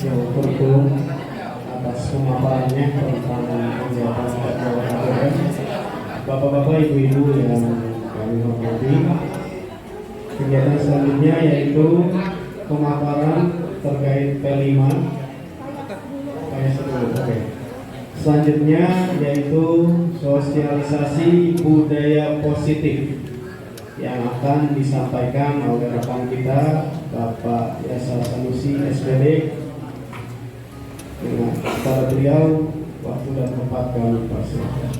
yang kurikulum atas pemaparannya tentang kegiatan KKN. Bapak-bapak, ibu-ibu yang kami hormati, kegiatan selanjutnya yaitu pemaparan terkait P5. Selanjutnya yaitu sosialisasi budaya positif yang akan disampaikan oleh rekan kita Bapak Yasa Sanusi SPD. Dengan kepada beliau, waktu dan tempat kami persilakan.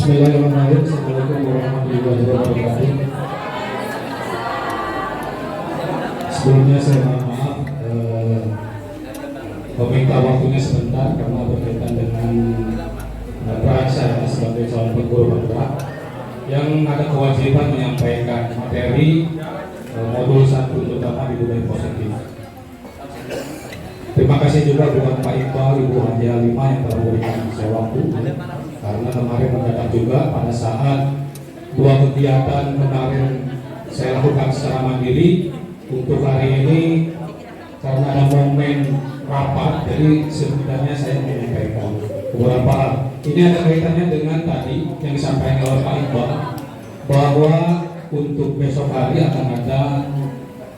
Bismillahirrahmanirrahim. Assalamualaikum warahmatullahi wabarakatuh. Sebelumnya saya mohon maaf meminta waktunya sebentar karena berkaitan dengan peran saya sebagai calon pengguru penggerak yang ada kewajiban menyampaikan materi modul 1 terutama di budaya positif. Terima kasih juga buat Pak Iqbal, Ibu Haji Halimah yang telah memberikan saya waktu, karena kemarin mendadak juga pada saat dua kegiatan kemarin saya lakukan secara mandiri. Untuk hari ini karena ada momen rapat, jadi sebenarnya saya menyampaikan beberapa hal. Ini ada kaitannya dengan tadi yang disampaikan oleh Pak Iqbal bahwa untuk besok hari akan ada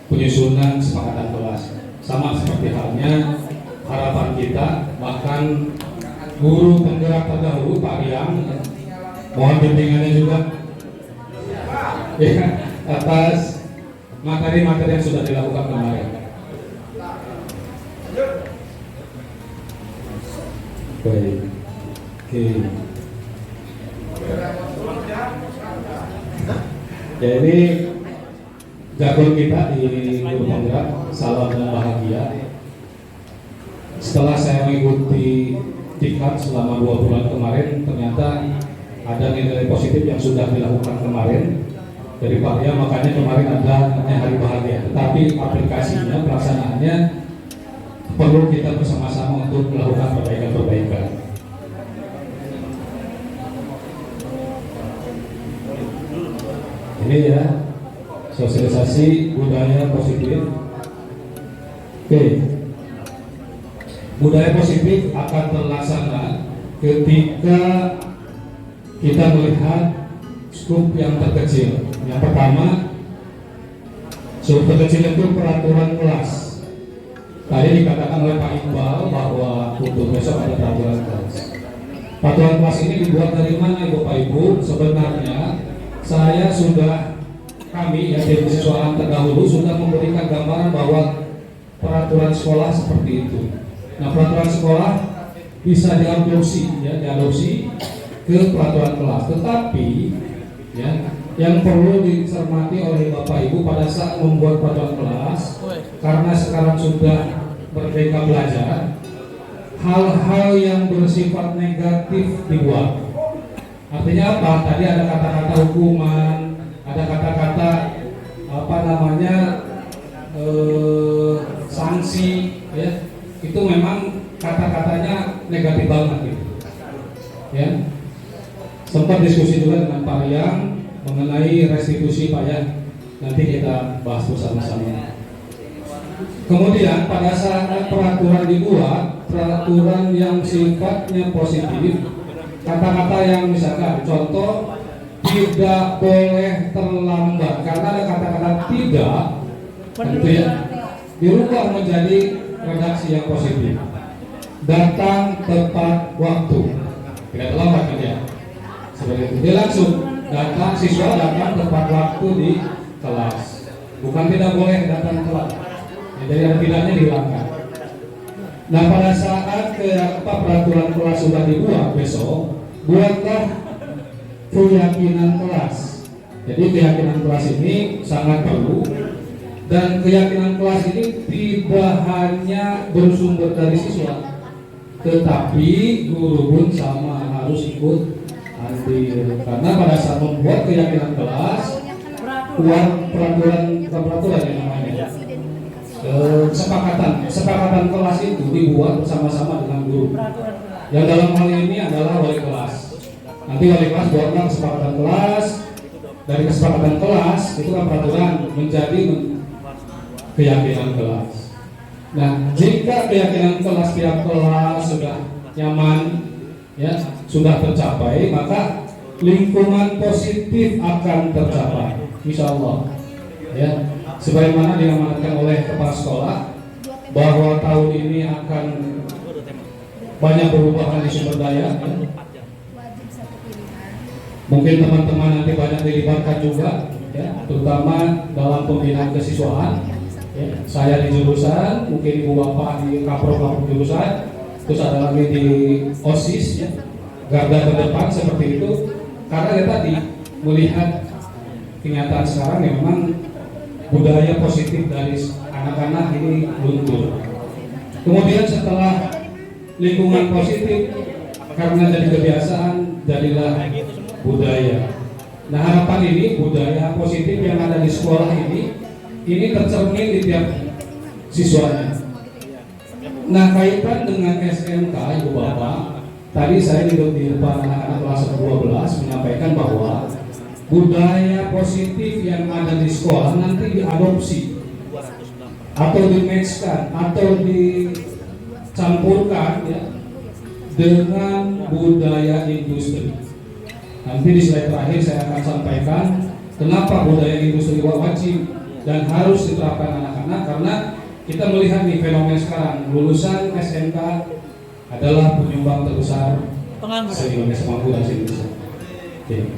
penyusunan kesepakatan kelas. Sama seperti halnya harapan kita, bahkan guru penggerak terdahulu Pak Riang, mohon bimbingannya juga ya, atas materi-materi yang sudah dilakukan kemarin. Baik, oke. Ya, ini jargon kita di guru penggerak, salam dan bahagia. Setelah saya mengikuti diklat selama 2 bulan kemarin, ternyata ada nilai positif yang sudah dilakukan kemarin dari Pak Ria, makanya kemarin ada namanya hari bahagia. Tetapi aplikasinya, pelaksanaannya perlu kita bersama-sama untuk melakukan perbaikan-perbaikan. Ini ya, sosialisasi budaya positif. Oke. Budaya positif akan terlaksana ketika kita melihat skup yang terkecil. Yang pertama, skup terkecil itu peraturan kelas. Tadi dikatakan oleh Pak Iqbal bahwa untuk besok ada peraturan kelas. Peraturan kelas ini dibuat dari mana, Ibu Pak Ibu? Sebenarnya kami ya tim siswaan terdahulu sudah memberikan gambaran bahwa peraturan sekolah seperti itu. Nah, peraturan sekolah bisa diadopsi ke peraturan kelas, tetapi ya yang perlu dicermati oleh Bapak Ibu pada saat membuat peraturan kelas, karena sekarang sudah merdeka belajar, hal-hal yang bersifat negatif dibuat. Artinya apa? Tadi ada kata-kata hukuman, ada kata-kata sanksi, ya. Itu memang kata-katanya negatif banget gitu. Ya. Sempat diskusi juga dengan Pak Riang mengenai restitusi pajak, nanti kita bahas bersama-sama. Kemudian pada saat peraturan dibuat, peraturan yang sifatnya positif, kata-kata yang misalkan contoh tidak boleh terlambat, karena ada kata-kata tidak, tentu ya, dirubah menjadi redaksi yang positif. Datang tepat waktu, tidak terlambat kan ya? Seperti itu. Dia langsung datang, siswa datang tepat waktu di kelas, bukan tidak boleh datang telat. Ya, jadi ada tidaknya dihilangkan. Nah, pada saat peraturan kelas sudah dibuat besok, buatlah keyakinan kelas. Jadi keyakinan kelas ini sangat perlu, dan keyakinan kelas ini tidak hanya bersumber dari siswa, tetapi guru pun sama harus ikut andil. Karena pada saat membuat keyakinan kelas, peraturan yang namanya kesepakatan kelas itu dibuat bersama-sama dengan guru. Yang dalam hal ini adalah wali kelas. Nanti wali kelas buatlah kesepakatan kelas. Dari kesepakatan kelas itu kan peraturan menjadi keyakinan kelas. Nah, jika keyakinan kelas tiap kelas sudah nyaman, ya sudah tercapai, maka lingkungan positif akan tercapai, insya Allah. Ya, sebagaimana diamanatkan oleh kepala sekolah bahwa tahun ini akan banyak perubahan di sumber daya. Ya. Mungkin teman-teman nanti banyak dilibatkan juga, ya, terutama dalam pembinaan kesiswaan. Ya, saya di jurusan, mungkin ibu bapak di kapro jurusan, terus ada lagi di OSIS, ya, garda terdepan seperti itu. Karena ya tadi melihat kenyataan sekarang yang memang budaya positif dari anak-anak ini luntur. Kemudian setelah lingkungan positif, karena jadi kebiasaan, jadilah budaya. Nah, harapan ini budaya positif yang ada di sekolah ini tercermin di tiap siswanya. Nah, kaitan dengan SMK, Ibu Bapak, tadi saya di depan anak-anak kelas 12 menyampaikan bahwa budaya positif yang ada di sekolah nanti diadopsi atau di-matchkan atau dicampurkan, ya, dengan budaya industri. Nanti di slide terakhir saya akan sampaikan kenapa budaya industri wajib dan harus diterapkan anak-anak, karena kita melihat nih fenomena sekarang lulusan SMK adalah penyumbang terbesar se-Indonesia, mampu dan se-Indonesia. Oke.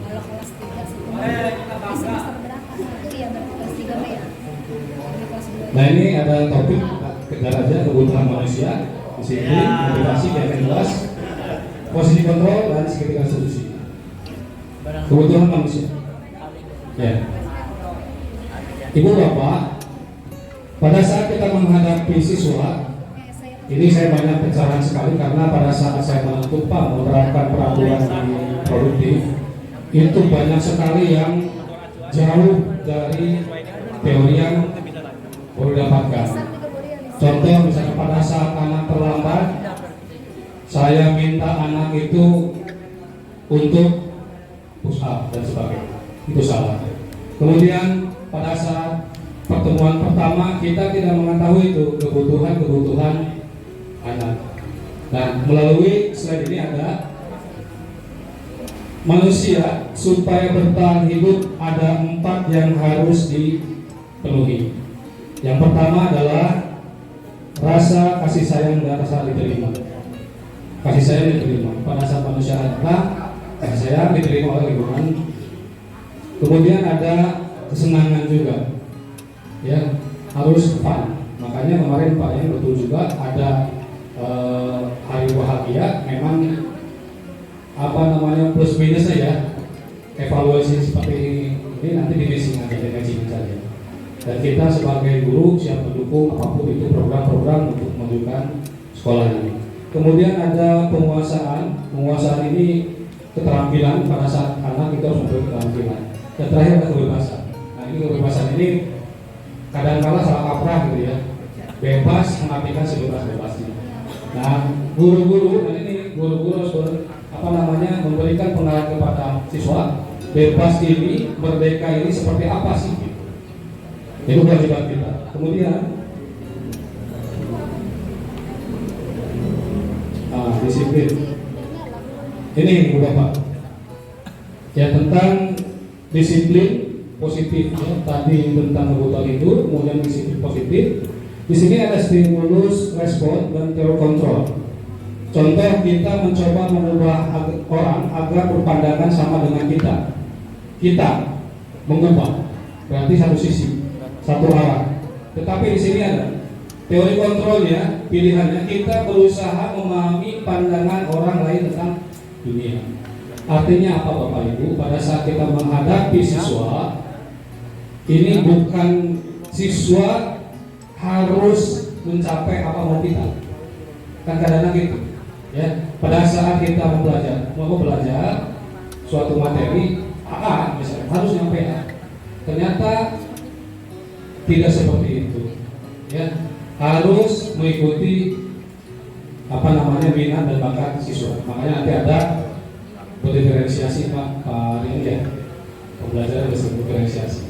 Nah, ini ada topik kejar aja kebutuhan manusia, disiplin, motivasi, kreativitas, posisi kontrol, dan seketika solusi. Kebutuhan manusia. Ya. Ibu bapak, pada saat kita menghadapi siswa, ini saya banyak pencerahan sekali karena pada saat saya menerapkan peraturan di produktif, itu banyak sekali yang jauh dari teori yang perlu didapatkan. Contoh misalnya pada saat anak terlambat, saya minta anak itu untuk push up dan sebagainya, itu salah. Kemudian pada saat pertemuan pertama kita tidak mengetahui itu kebutuhan anak. Nah, melalui slide ini ada manusia supaya bertahan hidup ada 4 yang harus dipenuhi. Yang pertama adalah rasa kasih sayang dan rasa diterima. Kasih sayang diterima pada saat manusia ada, kasih sayang diterima oleh lingkungan. Kemudian ada kesenangan juga, ya, harus fun. Makanya kemarin Pak yang betul juga ada hari bahagia, memang plus minusnya ya, evaluasi seperti Ini nanti di-matching saja. Dan kita sebagai guru siap mendukung apapun itu program-program untuk memajukan sekolah ini. Kemudian ada penguasaan. Penguasaan ini keterampilan pada saat anak kita harus memiliki keterampilan. Dan terakhir ada kebebasan. Nah ini kebebasan ini kadang-kala salah kaprah gitu ya. Bebas mengartikan sebebas-bebasnya. Nah guru-guru, dan ini guru-guru harus memberikan pengarahan kepada siswa. Bebas ini, merdeka ini seperti apa sih? Itu kewajiban kita. Kemudian disiplin. Ini Bapak. Ya tentang disiplin positif ya. Tadi tentang kebutuhan tidur, kemudian disiplin positif. Di sini ada stimulus, respon, dan teori kontrol. Contoh kita mencoba mengubah orang agar berpandangan sama dengan kita. Kita mengubah, berarti satu sisi, satu arah. Tetapi di sini ada teori kontrolnya, pilihannya kita berusaha memahami pandangan orang lain tentang dunia. Artinya apa Bapak Ibu? Pada saat kita menghadapi siswa, ini bukan siswa harus mencapai apa mau kita. Kan kadang-kadang gitu. Ya, pada saat kita mau belajar suatu materi A misalnya harus nyampe A. Ternyata tidak seperti itu. Ya, harus mengikuti minat dan bakat siswa. Makanya nanti ada berdiferensiasi Pak ini ya, pembelajaran berdiferensiasi.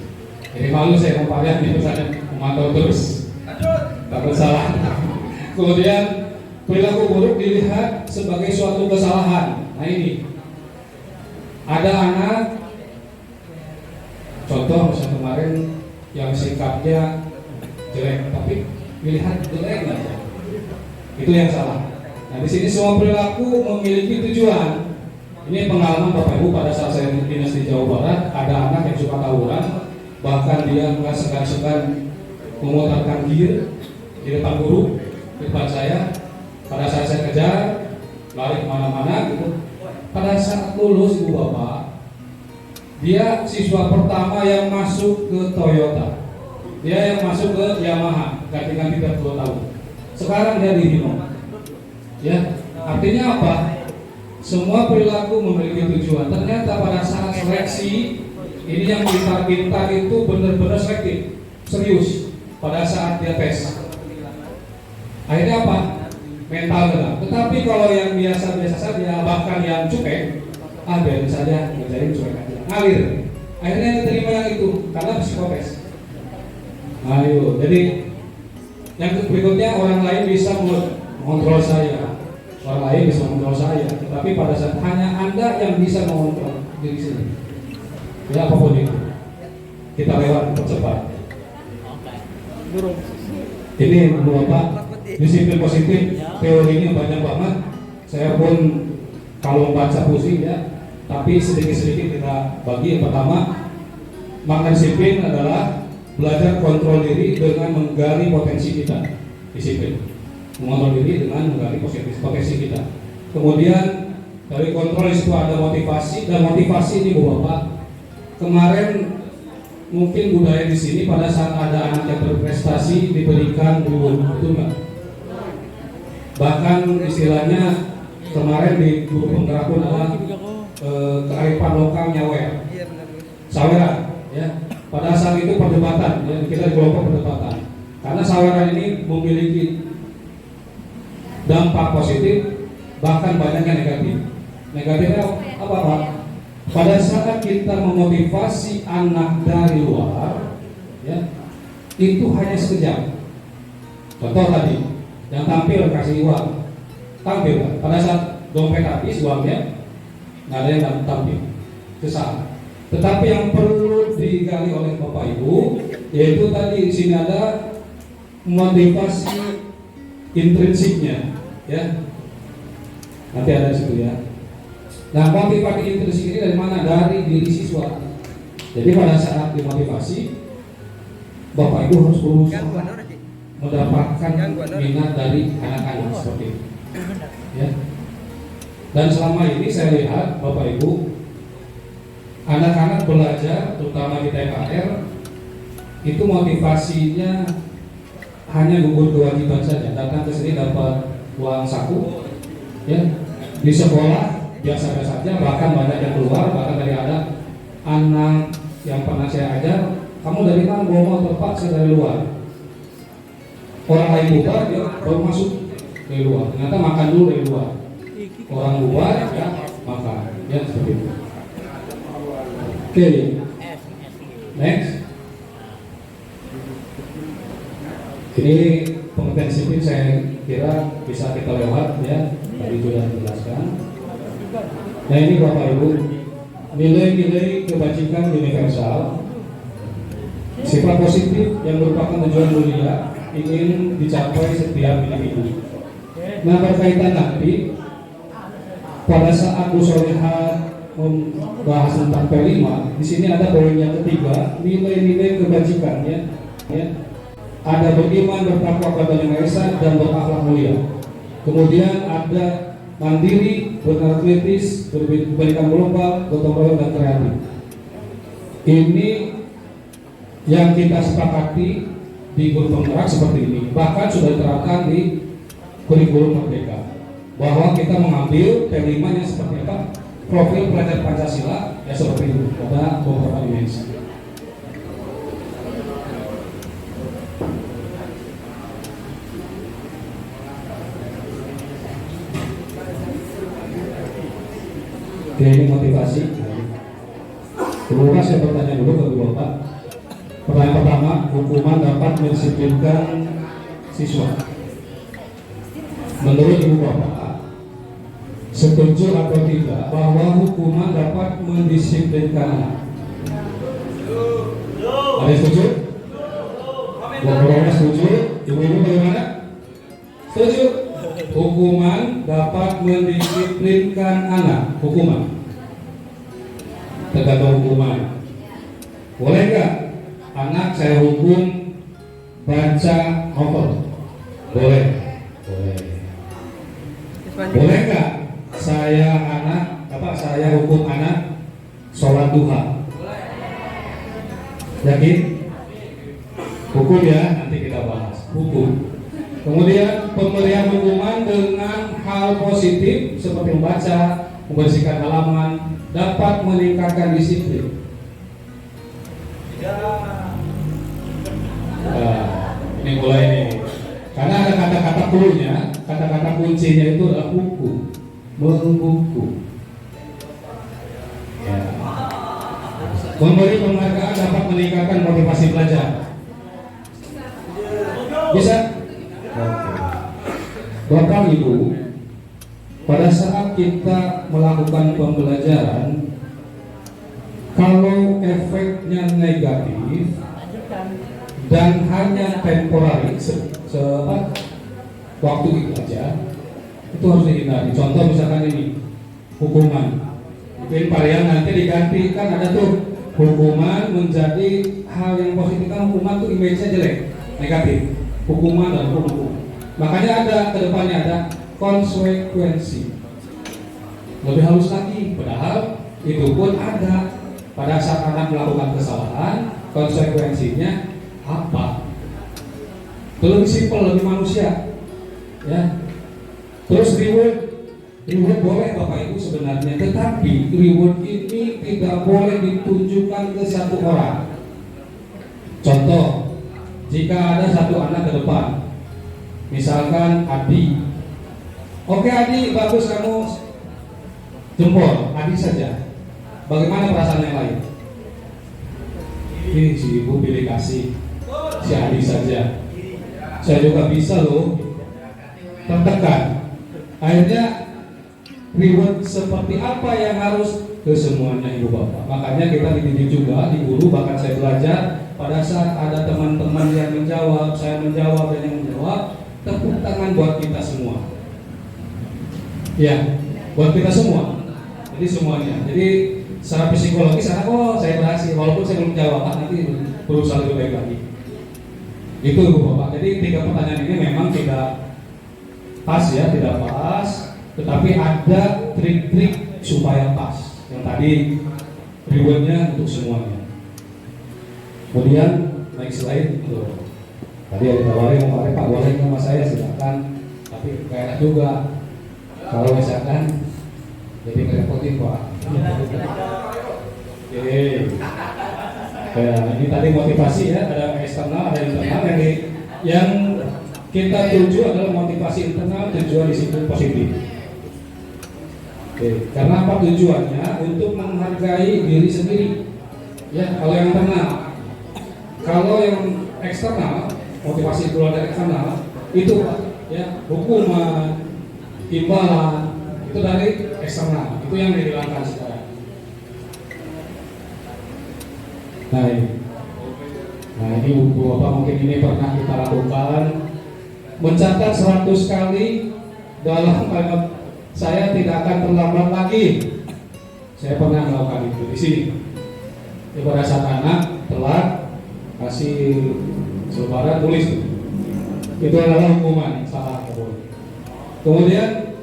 Jadi malu saya Pak misalnya memantau terus, takut salah. Kemudian perilaku buruk dilihat sebagai suatu kesalahan. Nah ini ada anak, contoh misalnya kemarin yang sikapnya jelek, tapi dilihat jelek aja, itu yang salah. Nah di sini semua perilaku memiliki tujuan. Ini pengalaman Bapak Ibu pada saat saya dinas di Jawa Barat, ada anak yang suka tawuran, bahkan dia nggak segan-segan memutarkan gear di depan guru, di depan saya. Pada saat saya kejar, lari kemana-mana gitu. Pada saat lulus Ibu Bapak, dia siswa pertama yang masuk ke Toyota, dia yang masuk ke Yamaha, ganti-ganti tiap 2 tahun. Sekarang dia di Hino. Ya, artinya apa? Semua perilaku memiliki tujuan. Ternyata pada saat seleksi, ini yang pintar-pintar itu benar-benar selektif, serius. Pada saat dia tes, akhirnya apa? Mental gerak. Tetapi kalau yang biasa-biasa saja, bahkan yang cuek, biarin saja, ngerjain cuek aja, ngalir. Akhirnya diterima yang itu karena psikotes. Ayo, jadi yang berikutnya orang lain bisa mengontrol saya, orang lain bisa mengontrol saya, tetapi pada saat hanya Anda yang bisa mengontrol diri sendiri. Ya apapun itu, kita lewat percepat. Ini Bapak, disiplin positif, teorinya banyak banget. Saya pun kalau membaca pusing ya, tapi sedikit-sedikit kita bagi. Yang pertama, makna disiplin adalah belajar kontrol diri dengan menggali potensi kita. Disiplin, mengontrol diri dengan menggali potensi kita. Kemudian dari kontrol itu ada motivasi, dan motivasi ini Bapak, kemarin mungkin budaya di sini pada saat ada anak yang berprestasi diberikan duit, betul nggak? Bahkan istilahnya kemarin di guru penggerak pun adalah kearifan lokal nyawer, saweran, ya. Pada saat itu perdebatan, ya, kita di kelompok perdebatan, karena saweran ini memiliki dampak positif, bahkan banyak yang negatif. Negatifnya apa Pak? Pada saat kita memotivasi anak dari luar, ya, itu hanya sekejap. Contoh tadi, yang tampil kasih uang, tampil. Pada saat dompet habis uangnya, nggak ada yang tampil, sesaat. Tetapi yang perlu digali oleh Bapak Ibu, yaitu tadi di sini ada motivasi intrinsiknya, ya. Nanti ada di situ ya. Nah, motivasi intrinsik ini dari mana? Dari diri siswa. Jadi pada saat dimotivasi, Bapak Ibu harus berusaha mendapatkan minat dari anak-anak seperti itu. Ya. Dan selama ini saya lihat Bapak Ibu, anak-anak belajar, terutama di TKR, itu motivasinya hanya gugur kewajiban saja. Datang ke sini dapat uang saku, ya. Di sekolah biasa-biasa saja, bahkan banyak yang keluar. Bahkan dari ada anak yang pernah saya ajar, kamu dari mana? Bawa motor, Pak, saya dari luar. Orang lain bubar, dia baru masuk dari luar. Ternyata makan dulu dari luar. Orang bubar, ya makan, ya seperti itu. Oke, next. Ini pengertian sipil saya kira bisa kita lewat, ya. Tadi sudah dijelaskan. Nah, ini Bapak Ibu, nilai-nilai kebajikan universal, sifat positif yang merupakan tujuan mulia ingin dicapai setiap individu. Nah, berkaitan nanti pada saat Bu Solihah membahas tentang P5, di sini ada poin yang ketiga, nilai-nilai kebajikan, ya. Ada beriman, bertakwa kepada Yang Maha Esa, dan berakhlak mulia. Kemudian ada mandiri, bernalar kritis, berberikan global, gotong royong, dan kreatif. Ini yang kita sepakati di guru penggerak seperti ini. Bahkan sudah diterapkan di kurikulum Merdeka, bahwa kita mengambil P5 nya seperti apa, profil pelajar Pancasila, ya seperti itu, ada beberapa dimensi. Oke, ini motivasi. Kemudian saya bertanya dulu ke Bapak. Pertanyaan pertama, hukuman dapat mendisiplinkan siswa. Menurut Ibu Bapak, setuju atau tidak bahwa hukuman dapat mendisiplinkan anak? Ada yang setuju? Bapak setuju? Ibu-ibu bagaimana? Setuju? Hukuman dapat mendisiplinkan anak. Hukuman tergantung hukuman. Boleh nggak anak saya hukum baca novel? Boleh. Boleh nggak saya hukum anak sholat duha? Yakin? Hukum ya, nanti kita bahas. Hukum. Kemudian pemberian hukuman dengan hal positif seperti membaca, membersihkan halaman, dapat meningkatkan disiplin. Ini mulai nih. Karena ada kata-kata klunya, kata-kata kuncinya itu adalah buku, membuku. Ya. Memberi penghargaan dapat meningkatkan motivasi belajar. Bisa? Bapak Ibu, pada saat kita melakukan pembelajaran, kalau efeknya negatif dan hanya temporari, waktu itu aja, itu harus dihindari. Contoh misalkan ini, hukuman. Mungkin varian nanti diganti, kan ada tuh hukuman menjadi hal yang positif. Kan hukuman tuh image-nya jelek, negatif. Hukuman dan hukum. Makanya ada kedepannya ada konsekuensi. Lebih halus lagi, padahal itu pun ada pada saat anak melakukan kesalahan, konsekuensinya apa? Itu lebih simpel, lebih manusia, ya. Terus reward boleh Bapak Ibu sebenarnya, tetapi reward ini tidak boleh ditunjukkan ke satu orang. Contoh, jika ada satu anak ke depan, misalkan Adi, oke Adi, bagus kamu jempol, Adi saja. Bagaimana perasaan yang lain? Ini si ibu pilih kasih, si Adi saja. Saya juga bisa loh. Tertekan. Akhirnya reward seperti apa yang harus ke semuanya Ibu Bapak. Makanya kita dididik juga di guru, bahkan saya belajar pada saat ada teman-teman yang menjawab, saya menjawab dan yang menjawab, tepuk tangan buat kita semua. Ya, buat kita semua. Jadi semuanya. Jadi secara psikologis, saya berhasil. Walaupun saya belum jawab, nanti berusaha lebih baik lagi. Itu Ibu Bapak. Jadi 3 pertanyaan ini memang tidak pas ya, tidak pas. Tetapi ada trik-trik supaya pas. Yang tadi rewardnya untuk semuanya. Kemudian naik slide, tadi ada tawarin mau Pak boleh sama saya silakan, tapi kayak juga kalau misalkan jadi ngerepotin Pak. Oke. Ini tadi motivasi ya, ada eksternal, ada internal. Yang kita tuju adalah motivasi internal, tujuan di situ positif. Oke. Karena apa tujuannya? Untuk menghargai diri sendiri. Ya, kalau yang internal. Kalau yang eksternal, motivasi keluar dari eksternal itu ya hukuman, imbalan itu dari eksternal, itu yang dihilangkan sekarang. Nah ini Bapak mungkin ini pernah kita lakukan, mencatat 100 kali dalam kalimat saya tidak akan terlambat lagi. Saya pernah melakukan itu di sini. Pada saat anak telat kasih selebaran tulis itu adalah hukuman salah. Kemudian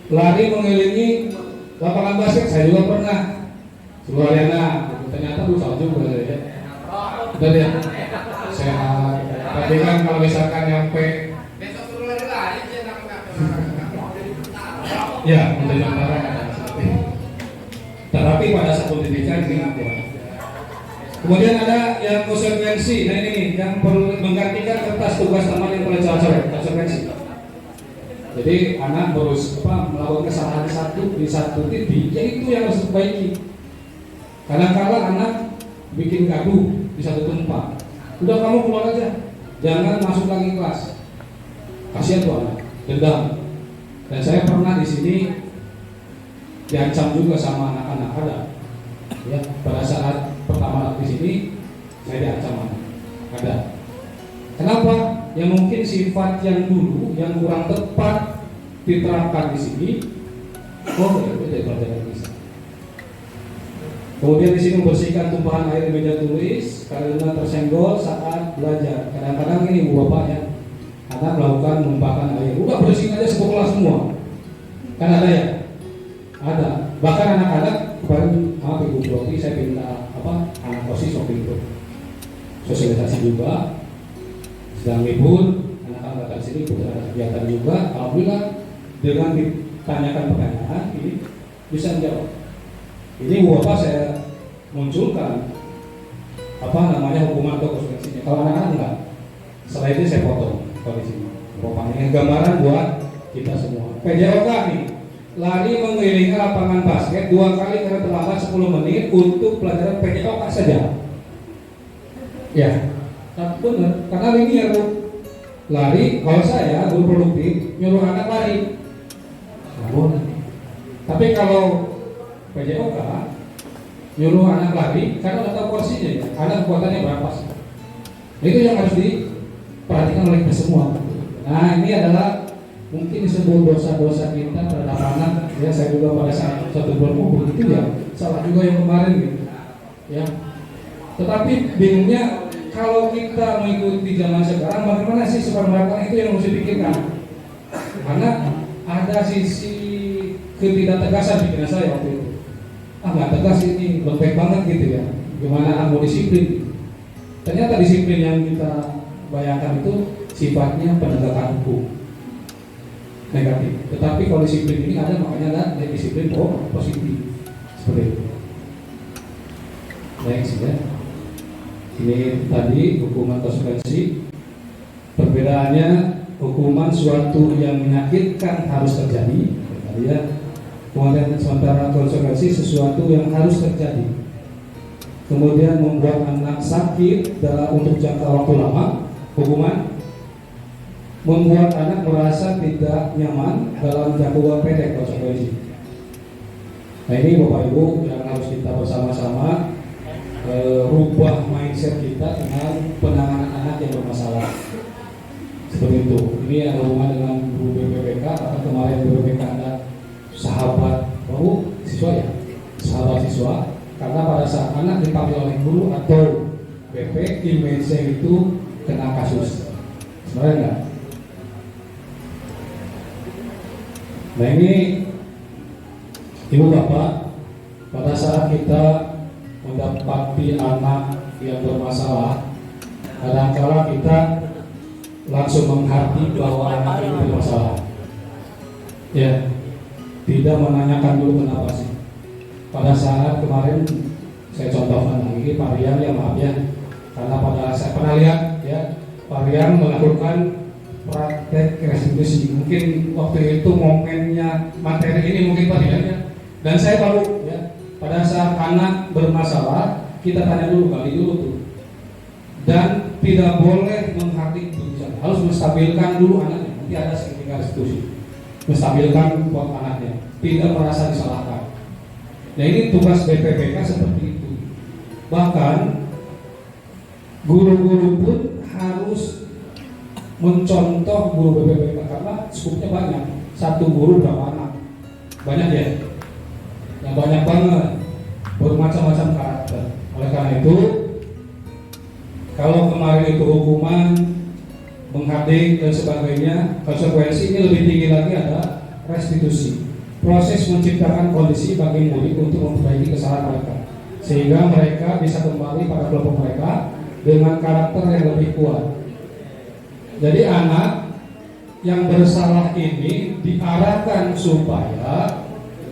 lari mengelilingi lapangan basket, saya juga pernah Suariana, ternyata lupa juga ya. Betul ya, sehat. Tapi kan kalau misalkan nyampe ya untuk antara terapi pada saat pendidikan ini apa? Kemudian ada yang konsekuensi. Nah ini yang perlu menggantikan kertas tugas taman yang boleh coret, konsekuensi. Jadi anak harus melakukan kesalahan di satu titik, ya itu yang harus diperbaiki. Kadang-kadang anak bikin gaduh di satu tempat, udah kamu keluar aja, jangan masuk lagi kelas. Kasihan tuh anak, dendam. Dan saya pernah di sini diancam juga sama anak-anak ya pada saat pertama di sini saya diancam ada. Kenapa? Ya mungkin sifat yang dulu yang kurang tepat diterapkan di sini. Oh, ya pelajaran bisa. Kemudian di sini membersihkan tumpahan air di meja tulis karena tersenggol saat belajar. Kadang-kadang ini Bu Bapak ya, anak melakukan numpahkan air. Udah bersihin aja sekolah semua. Kan ada ya? Ada. Bahkan anak-anak kemarin maaf Ibu Broti saya minta anak OSIS waktu itu sosialisasi juga. Sedang libur, anak-anak datang sini ada kegiatan juga. Alhamdulillah dengan ditanyakan pertanyaan ini bisa menjawab. Ini Bapak saya munculkan hukuman atau konsekuensinya. Kalau anak-anak enggak, setelah itu saya foto kalau di sini. Bapak ini gambaran buat kita semua. PJOK nih, lari mengelilingi lapangan basket 2 kali karena terlambat 10 menit untuk pelajaran PJOK saja. Ya. Benar, karena linear lari. Kalau saya guru produktif nyuruh anak lari, tapi kalau PJOK nyuruh anak lari karena udah tahu porsinya ya, anak kekuatannya berapa sih. Itu yang harus diperhatikan oleh kita semua. Nah ini adalah mungkin disebut dosa-dosa kita terhadap anak. Ya saya juga pada saat satu bulan begitu ya, salah juga yang kemarin gitu. Ya, tetapi bingungnya kalau kita mengikuti zaman sekarang, bagaimana sih supaya melakukan itu yang harus dipikirkan? Karena ada sisi ketidaktegasan pikiran saya waktu itu. Nggak tegas ini, lembek banget gitu ya. Gimana mau disiplin? Ternyata disiplin yang kita bayangkan itu sifatnya penegakan hukum negatif. Tetapi kalau disiplin ini ada, makanya ada disiplin positif seperti itu. Baik sih ya. Ini tadi hukuman konsekuensi. Perbedaannya hukuman suatu yang menyakitkan harus terjadi. Tadi ya. Kemudian sementara konsekuensi sesuatu yang harus terjadi. Kemudian membuat anak sakit untuk jangka waktu lama. Hukuman membuat anak merasa tidak nyaman dalam jangka waktu pendek, konsekuensi. Nah ini Bapak Ibu yang harus kita bersama-sama rubah mindset kita dengan penanganan anak yang bermasalah seperti itu. Ini ada hubungan dengan guru BPPK atau kemarin BPPK ada sahabat siswa ya, sahabat siswa, karena pada saat anak dipanggil oleh guru atau BP, image itu kena kasus. Sebenarnya enggak? Nah ini Ibu Bapak, pada saat kita mendapati anak yang bermasalah, kadang-kala kita langsung menghati bahwa anak ini bermasalah. Ya, tidak menanyakan dulu kenapa sih. Pada saat kemarin saya contohkan lagi Pak Rian, ya maaf ya, karena pada saya pernah lihat ya Pak Rian melakukan praktek restitusi. Mungkin waktu itu momennya materi ini mungkin Pak Rian ya. Dan saya tahu ya, pada saat anak bermasalah kita tanya dulu, kali dulu tuh. Dan tidak boleh menghardik putusan, harus menstabilkan dulu anaknya. Nanti ada seketika restitusi, menstabilkan buat anaknya, tidak merasa disalahkan. Nah ini tugas BPPK seperti itu. Bahkan guru-guru pun harus mencontoh guru BPPK karena skupnya banyak. Satu guru berapa anak? Banyak ya? Nah, banyak banget, bermacam-macam karakter. Oleh karena itu, kalau kemarin itu hukuman, menghardik dan sebagainya, konsekuensi ini lebih tinggi lagi ada restitusi. Proses menciptakan kondisi bagi murid untuk memperbaiki kesalahan mereka, sehingga mereka bisa kembali pada kelompok mereka dengan karakter yang lebih kuat. Jadi anak yang bersalah ini diarahkan supaya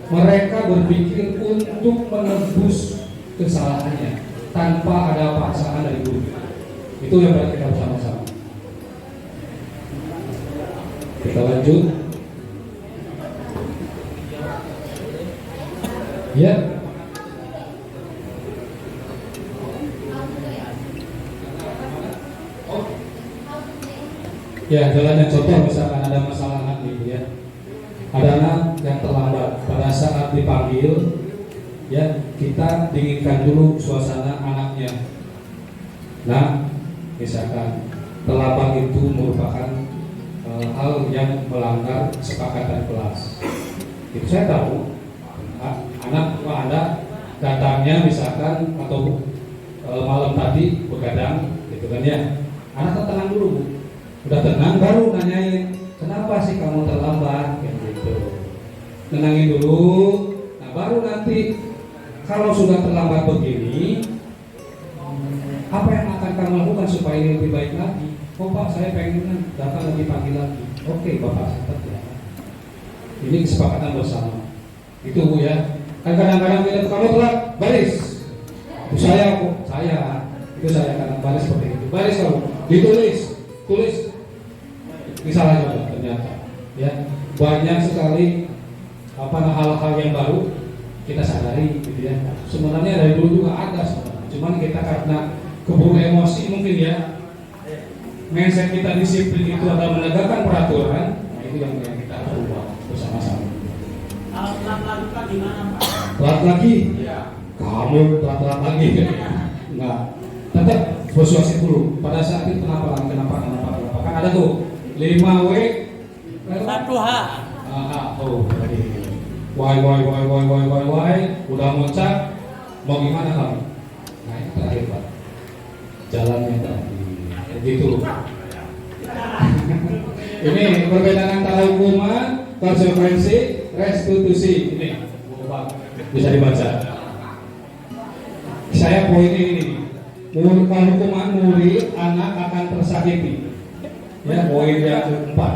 mereka berpikir untuk menebus kesalahannya tanpa ada paksaan dari guru. Itu yang harus kita bersama-sama. Kita lanjut. Ya. Ya, jalannya contoh misalkan ada masalah anak gitu ya. Ada anak yang terlambat pada saat dipanggil, ya kita dinginkan dulu suasana anaknya. Nah, misalkan terlambat itu merupakan hal yang melanggar kesepakatan kelas. Itu saya tahu. Anak ada datangnya misalkan atau malam tadi begadang gitu kan ya. Anak tenang dulu, Bu. Udah tenang baru nanyain, kenapa sih kamu terlambat gitu. Tenangin dulu. Nah, baru nanti kalau sudah terlambat begini, apa yang akan kamu lakukan supaya ini lebih baik lagi? Oh Pak, saya pengen datang lebih pagi lagi. Oke Bapak, tetap ya. Ini kesepakatan bersama. Itu Bu ya. Kan kadang-kadang kita kamu telat, baris. Itu saya kok, itu saya kadang baris seperti itu. Baris kamu, ditulis, tulis. Misalnya coba ternyata, ya banyak sekali hal-hal yang baru kita sadari, gitu ya. Sebenarnya dari dulu juga ada sebenarnya. Cuman kita karena keburu emosi mungkin ya, mindset kita disiplin itu adalah menegakkan peraturan. Nah itu yang kita ubah bersama-sama. Kalau telat gimana Pak? Telat lagi? Iya. Kamu telat lagi? Enggak. Tetap persuasif dulu. Pada saat itu kenapa? Kan ada tuh 5W 1H. Oh, why, udah muncak, mau gimana kamu? Nah itu terakhir Pak, jalannya terakhir, gitu. Ini perbedaan antara hukuman, konsekuensi, restitusi. Ini bisa dibaca. Saya poinnya ini, kalau hukuman murid anak akan tersakiti. Ya, poin yang keempat.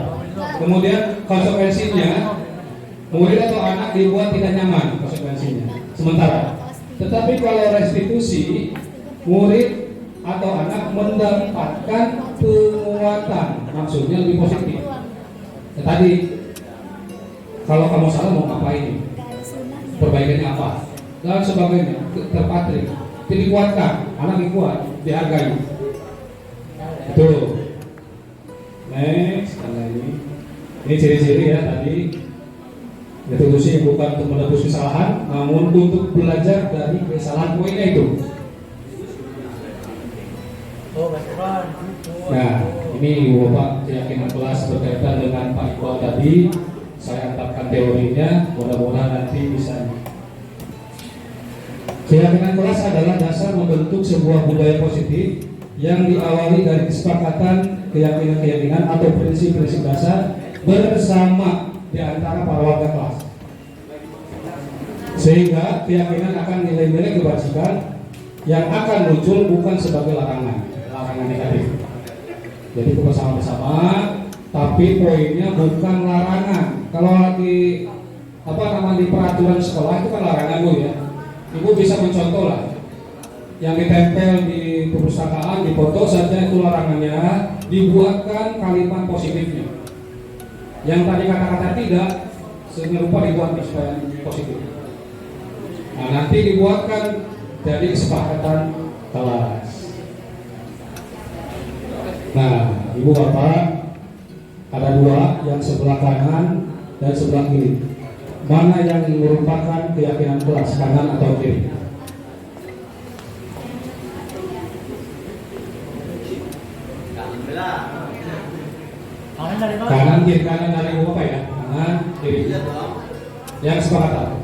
Kemudian konsekuensinya murid atau anak dibuat tidak nyaman konsekuensinya sementara. Tetapi kalau restitusi, murid atau anak mendapatkan penguatan, maksudnya lebih positif. Ya, tadi kalau kamu salah mau ngapain? Perbaikannya apa? Dan sebagainya, terpatri, dikuatkan, anak dikuat, dihargai. Betul. Next, ini ciri-ciri ya tadi. Restitusi yang bukan untuk menebus kesalahan, namun untuk belajar dari kesalahan poinnya itu. Nah, ini Bapak keyakinan kelas berkaitan dengan Pak Iqbal tadi. Saya antapkan teorinya, mudah-mudahan nanti bisa. Keyakinan kelas adalah dasar membentuk sebuah budaya positif yang diawali dari kesepakatan keyakinan-keyakinan atau prinsip-prinsip dasar bersama di antara para warga kelas, sehingga keyakinan akan nilai-nilai kebajikan yang akan muncul bukan sebagai larangan negatif. Jadi bersama-sama, tapi poinnya bukan larangan. Kalau di di peraturan sekolah itu kan larangan Bu ya. Ibu bisa mencontoh lah, yang ditempel di perpustakaan, di foto saja itu larangannya, dibuatkan kalimat positifnya. Yang tadi kata-kata tidak, serupa dibuat supaya positif. Nah, nanti dibuatkan jadi kesepakatan kelas. Nah, Ibu Bapak, ada dua, yang sebelah kanan dan sebelah kiri. Mana yang merupakan keyakinan kelas, kanan atau kiri? Kanan kiri, kanan dari Ibu Bapak ya, kanan kiri. Yang sepakatan.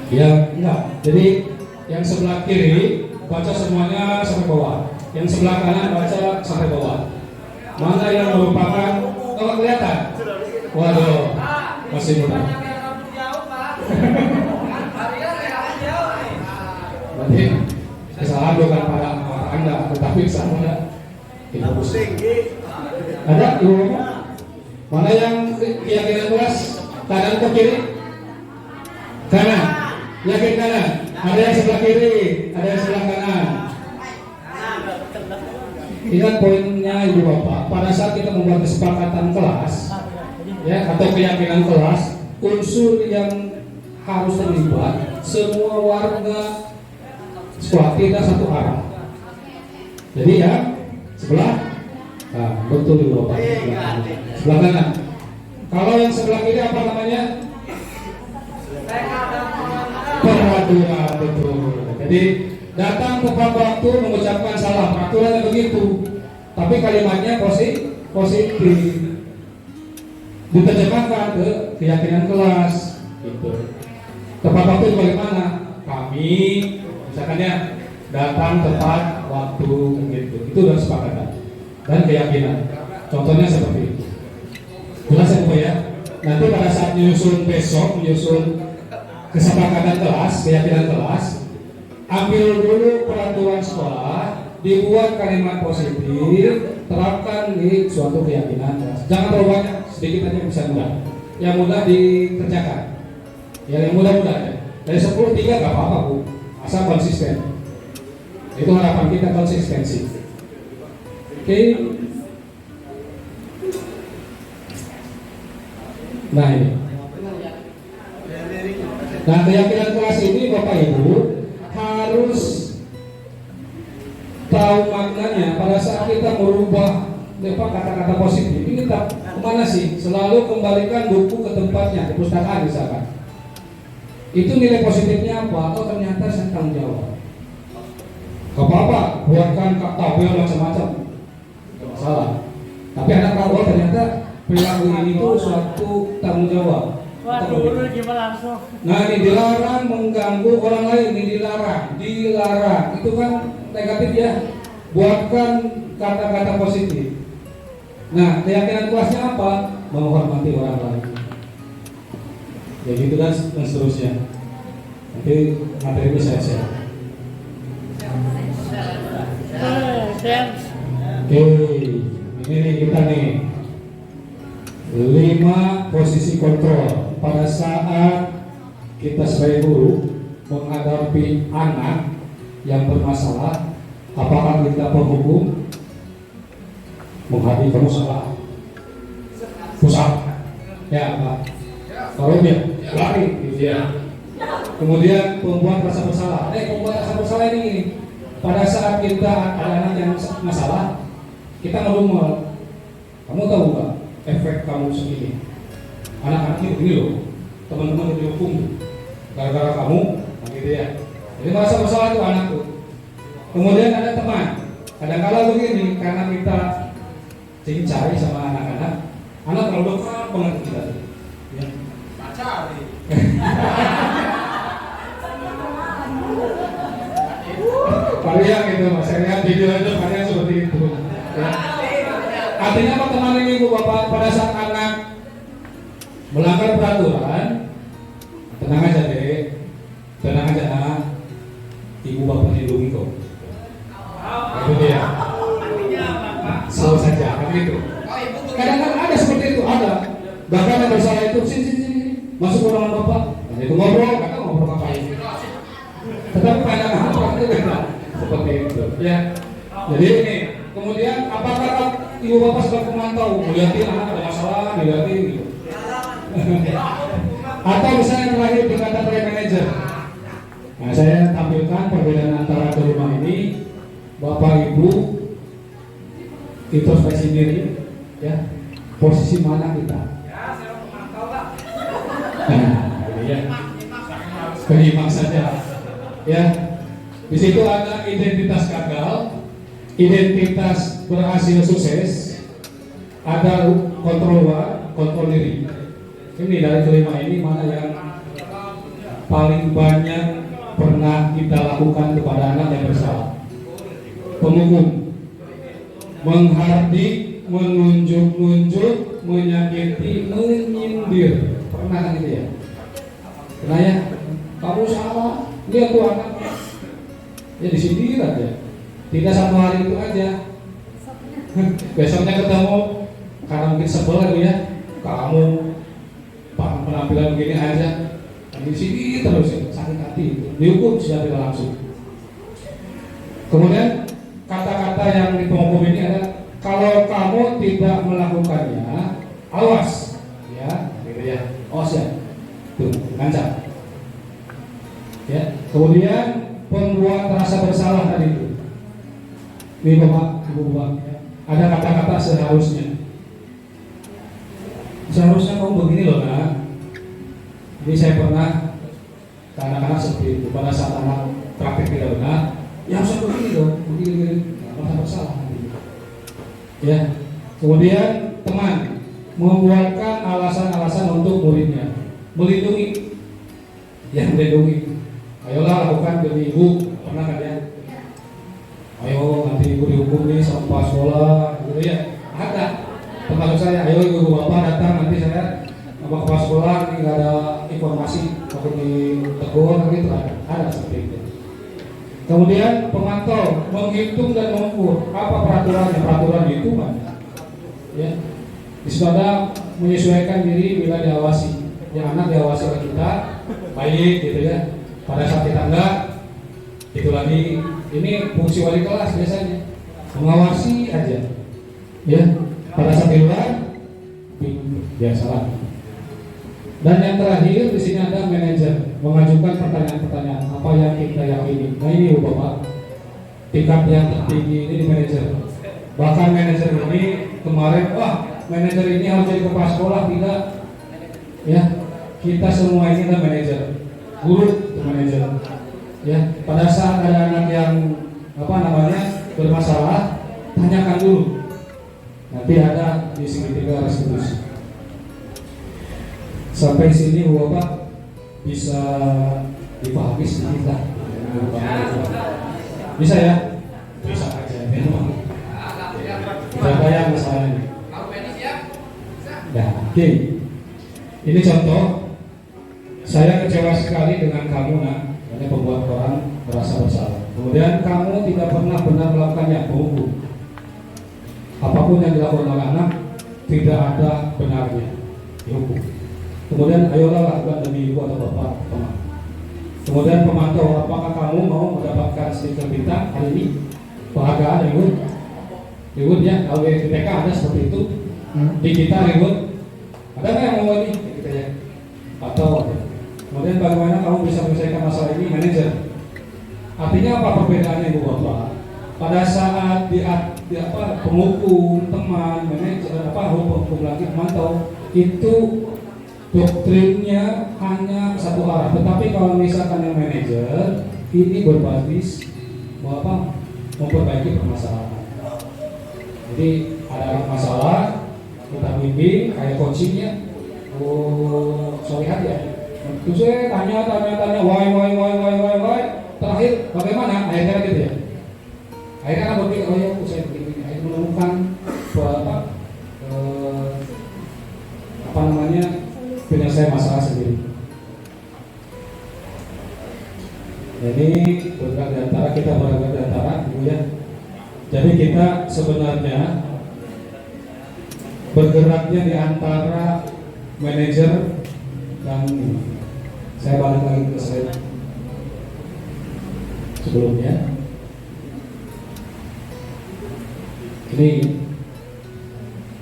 Ya enggak. Jadi yang sebelah kiri baca semuanya sampai bawah. Yang sebelah kanan baca sampai bawah. Mana yang merupakan kelihatan? Waduh, masih muda. Berarti kesalahan bukan pada Anda, tetapi kesalahan Ibu. Ada Ibu? Mana yang keyakinan kelas? Kanan atau kiri? Kanan. Yakin kanan. Ada yang sebelah kiri, ada yang sebelah kanan. Ingat poinnya Ibu Bapak, pada saat kita membuat kesepakatan kelas, ya atau keyakinan kelas, unsur yang harus terlibat semua warga sekolah, tidak satu arah. Jadi ya sebelah, nah, betul Ibu Bapak. Sebelah kanan. Kalau yang sebelah kiri apa namanya? Peraturan, betul. Jadi datang tepat waktu mengucapkan salah, peraturannya begitu. Tapi kalimatnya positif. Diterjemahkan ke keyakinan kelas. Gitu. Tepat waktu bagaimana? Kami, misalkan ya, datang tepat waktu, gitu. Itu udah sepakatan dan keyakinan. Contohnya seperti itu. Jelas ya Bu ya. Nanti pada saat menyusun besok, menyusun kesepakatan kelas, keyakinan kelas, ambil dulu peraturan sekolah, dibuat kalimat positif, terapkan di suatu keyakinan kelas. Jangan terlalu banyak, sedikit aja bisa mudah. Yang mudah dikerjakan. Ya, yang mudah-mudah ya. Dari 10, 3 gak apa-apa Bu, asal konsisten. Itu harapan kita, konsistensi. Oke. Nah ini. Nah, keyakinan kelas ini Bapak Ibu harus tahu maknanya pada saat kita merubah kata-kata positif. Ini kemana sih? Selalu kembalikan buku ke tempatnya, di perpustakaan misalkan. Itu nilai positifnya apa? Atau ternyata saya tanggung jawab. Gak apa-apa, buatkan tabel macam-macam, gak masalah. Tapi anak tahu ternyata perilaku ini itu suatu tanggung jawab. Waduh, gimana langsung? Nah, ini dilarang mengganggu orang lain, ini dilarang. Itu kan negatif ya. Buatkan kata-kata positif. Nah, keyakinan kelasnya apa? Menghormati orang lain. Ya gitu kan, dan seterusnya. Nanti materi ini saya share. Oke, ini kita nih 5 posisi kontrol pada saat kita sebagai guru menghadapi anak yang bermasalah. Apakah kita penghukum? Menghadapi kamu salah, pusat, ya Pak. Kalau dia lari, dia. Kemudian pembuat rasa bersalah. Pembuat rasa bersalah ini pada saat kita ada anak yang masalah, kita ngomong, kamu tahu nggak efek kamu segini? Anak-anak ini begini loh, teman-teman dihukum gara-gara kamu, gitu ya. Jadi merasa bersalah itu anak tuh. Kemudian ada teman, kadang-kala begini karena kita cincai sama anak-anak, anak terlalu dekat banget kita. Ya. Pacar. Kalian gitu, mas. Saya lihat video itu kalian seperti itu. Ya. Artinya apa teman ini Bu Bapak, pada saat anak melanggar peraturan, tenang aja deh, tenang aja nak, ibu bapak lindungi kok. Itu dia. Selalu saja, kan gitu. Kadang-kadang ada seperti itu, ada. Bahkan yang bersalah itu, sini, masuk ke ruangan bapak, dan itu ngobrol, kata ngobrol apa ini. Tetapi pandangan orang itu beda, seperti itu. Ya. Jadi ini, kemudian apakah ibu bapak sebagai pemantau, melihatin anak ada masalah, melihatin gitu. Atau misalnya yang terakhir dikatakan oleh manajer. Nah, saya tampilkan perbedaan antara kelima ini. Bapak Ibu introspeksi diri, ya, posisi mana kita? Nah, ya, kelima saja, ya. Di situ ada identitas gagal, identitas berhasil sukses, ada kontrol diri. Ini dari kelima ini mana yang paling banyak pernah kita lakukan kepada anak yang bersalah? Pemukul, menghardik, menunjuk-nunjuk, menyakiti, menyindir. Pernah kan gitu ya? Pernah ya? Kamu salah, lihat tuh anak. Ya disindir aja. Tidak satu hari itu aja. Besoknya ketemu, karena mungkin sebel lagi ya. Kamu penampilan begini aja. Di sini terus ya, sakit hati itu. Dihukum secara tidak langsung. Kemudian kata-kata yang di penghukum ini ada, kalau kamu tidak melakukannya, awas, ya, gitu ya, awas ya, tuh, ngancam. Ya, kemudian pembuat rasa bersalah tadi itu, ini bapak, ibu bapak, ya. Ada kata-kata seharusnya kamu begini loh nak. Ini saya pernah anak-anak seperti itu pada saat anak praktek tidak benar. Ya harus begini dong, begini, merasa bersalah. Ya, kemudian teman membuatkan alasan-alasan untuk muridnya, melindungi, melindungi. Ayolah lakukan demi ibu, pernah kan ya? Ayo nanti ibu dihukum nih sama sekolah, gitu ya. Ada, termasuk saya. Ayo ibu bapak datang nanti saya sama kepala sekolah ini nggak ada informasi, takut ditegur, gitu ada seperti itu. Kemudian pemantau, menghitung dan mengukur apa peraturannya, peraturan hitungan. Ya, disitu menyesuaikan diri bila diawasi. Yang anak diawasi oleh kita, baik gitu ya. Pada saat kita enggak, itu lagi. Ini fungsi wali kelas biasanya, mengawasi aja. Ya, pada saat di luar, biasalah. Dan yang terakhir di sini ada manajer mengajukan pertanyaan-pertanyaan apa yang kita yakini. Nah ini bapak, tingkat yang tertinggi ini di manajer. Bahkan manajer ini kemarin, manajer ini harus jadi kepala sekolah, tidak. Ya, kita semua ini adalah manajer, guru manajer. Ya, pada saat ada anak yang bermasalah, tanyakan dulu. Nanti ada di segitiga restitusi. Sampai sini bapak bisa dipahami sedikit lah. Bisa ya? Bisa aja memang. Berapa yang masalahnya? Nah, oke. Ini contoh. Saya kecewa sekali dengan kamu nak, karena pembuat orang merasa bersalah. Kemudian kamu tidak pernah benar melakukannya, hukum. Apapun yang dilakukan oleh anak tidak ada benarnya, dihukum. Kemudian ayolah lakukan demi ibu atau bapak teman. Kemudian pemantau, apakah kamu mau mendapatkan stiker bintang hari ini? Penghargaan reward ya. Kalau di TK ada seperti itu. Di kita reward. Ada nggak yang mau ini? Gitu ya. Atau kemudian bagaimana kamu bisa menyelesaikan masalah ini, manajer? Artinya apa perbedaannya ibu bapak? Pada saat penghukum, teman, manajer, hukum lagi pemantau itu doktrinnya hanya satu arah. Tetapi kalau misalkan yang manajer ini berbasis memperbaiki permasalahan. Jadi ada masalah, kita bimbing kayak coachingnya. Lihat ya. Terus saya tanya, why. Terakhir bagaimana? Akhirnya gitu ya. Akhirnya kan berpikir, saya begini. Akhirnya menemukan bergerak di antara, kita bergerak di antara, Ibu ya. Jadi kita sebenarnya bergeraknya di antara manajer dan saya balik lagi ke slide sebelumnya. Ini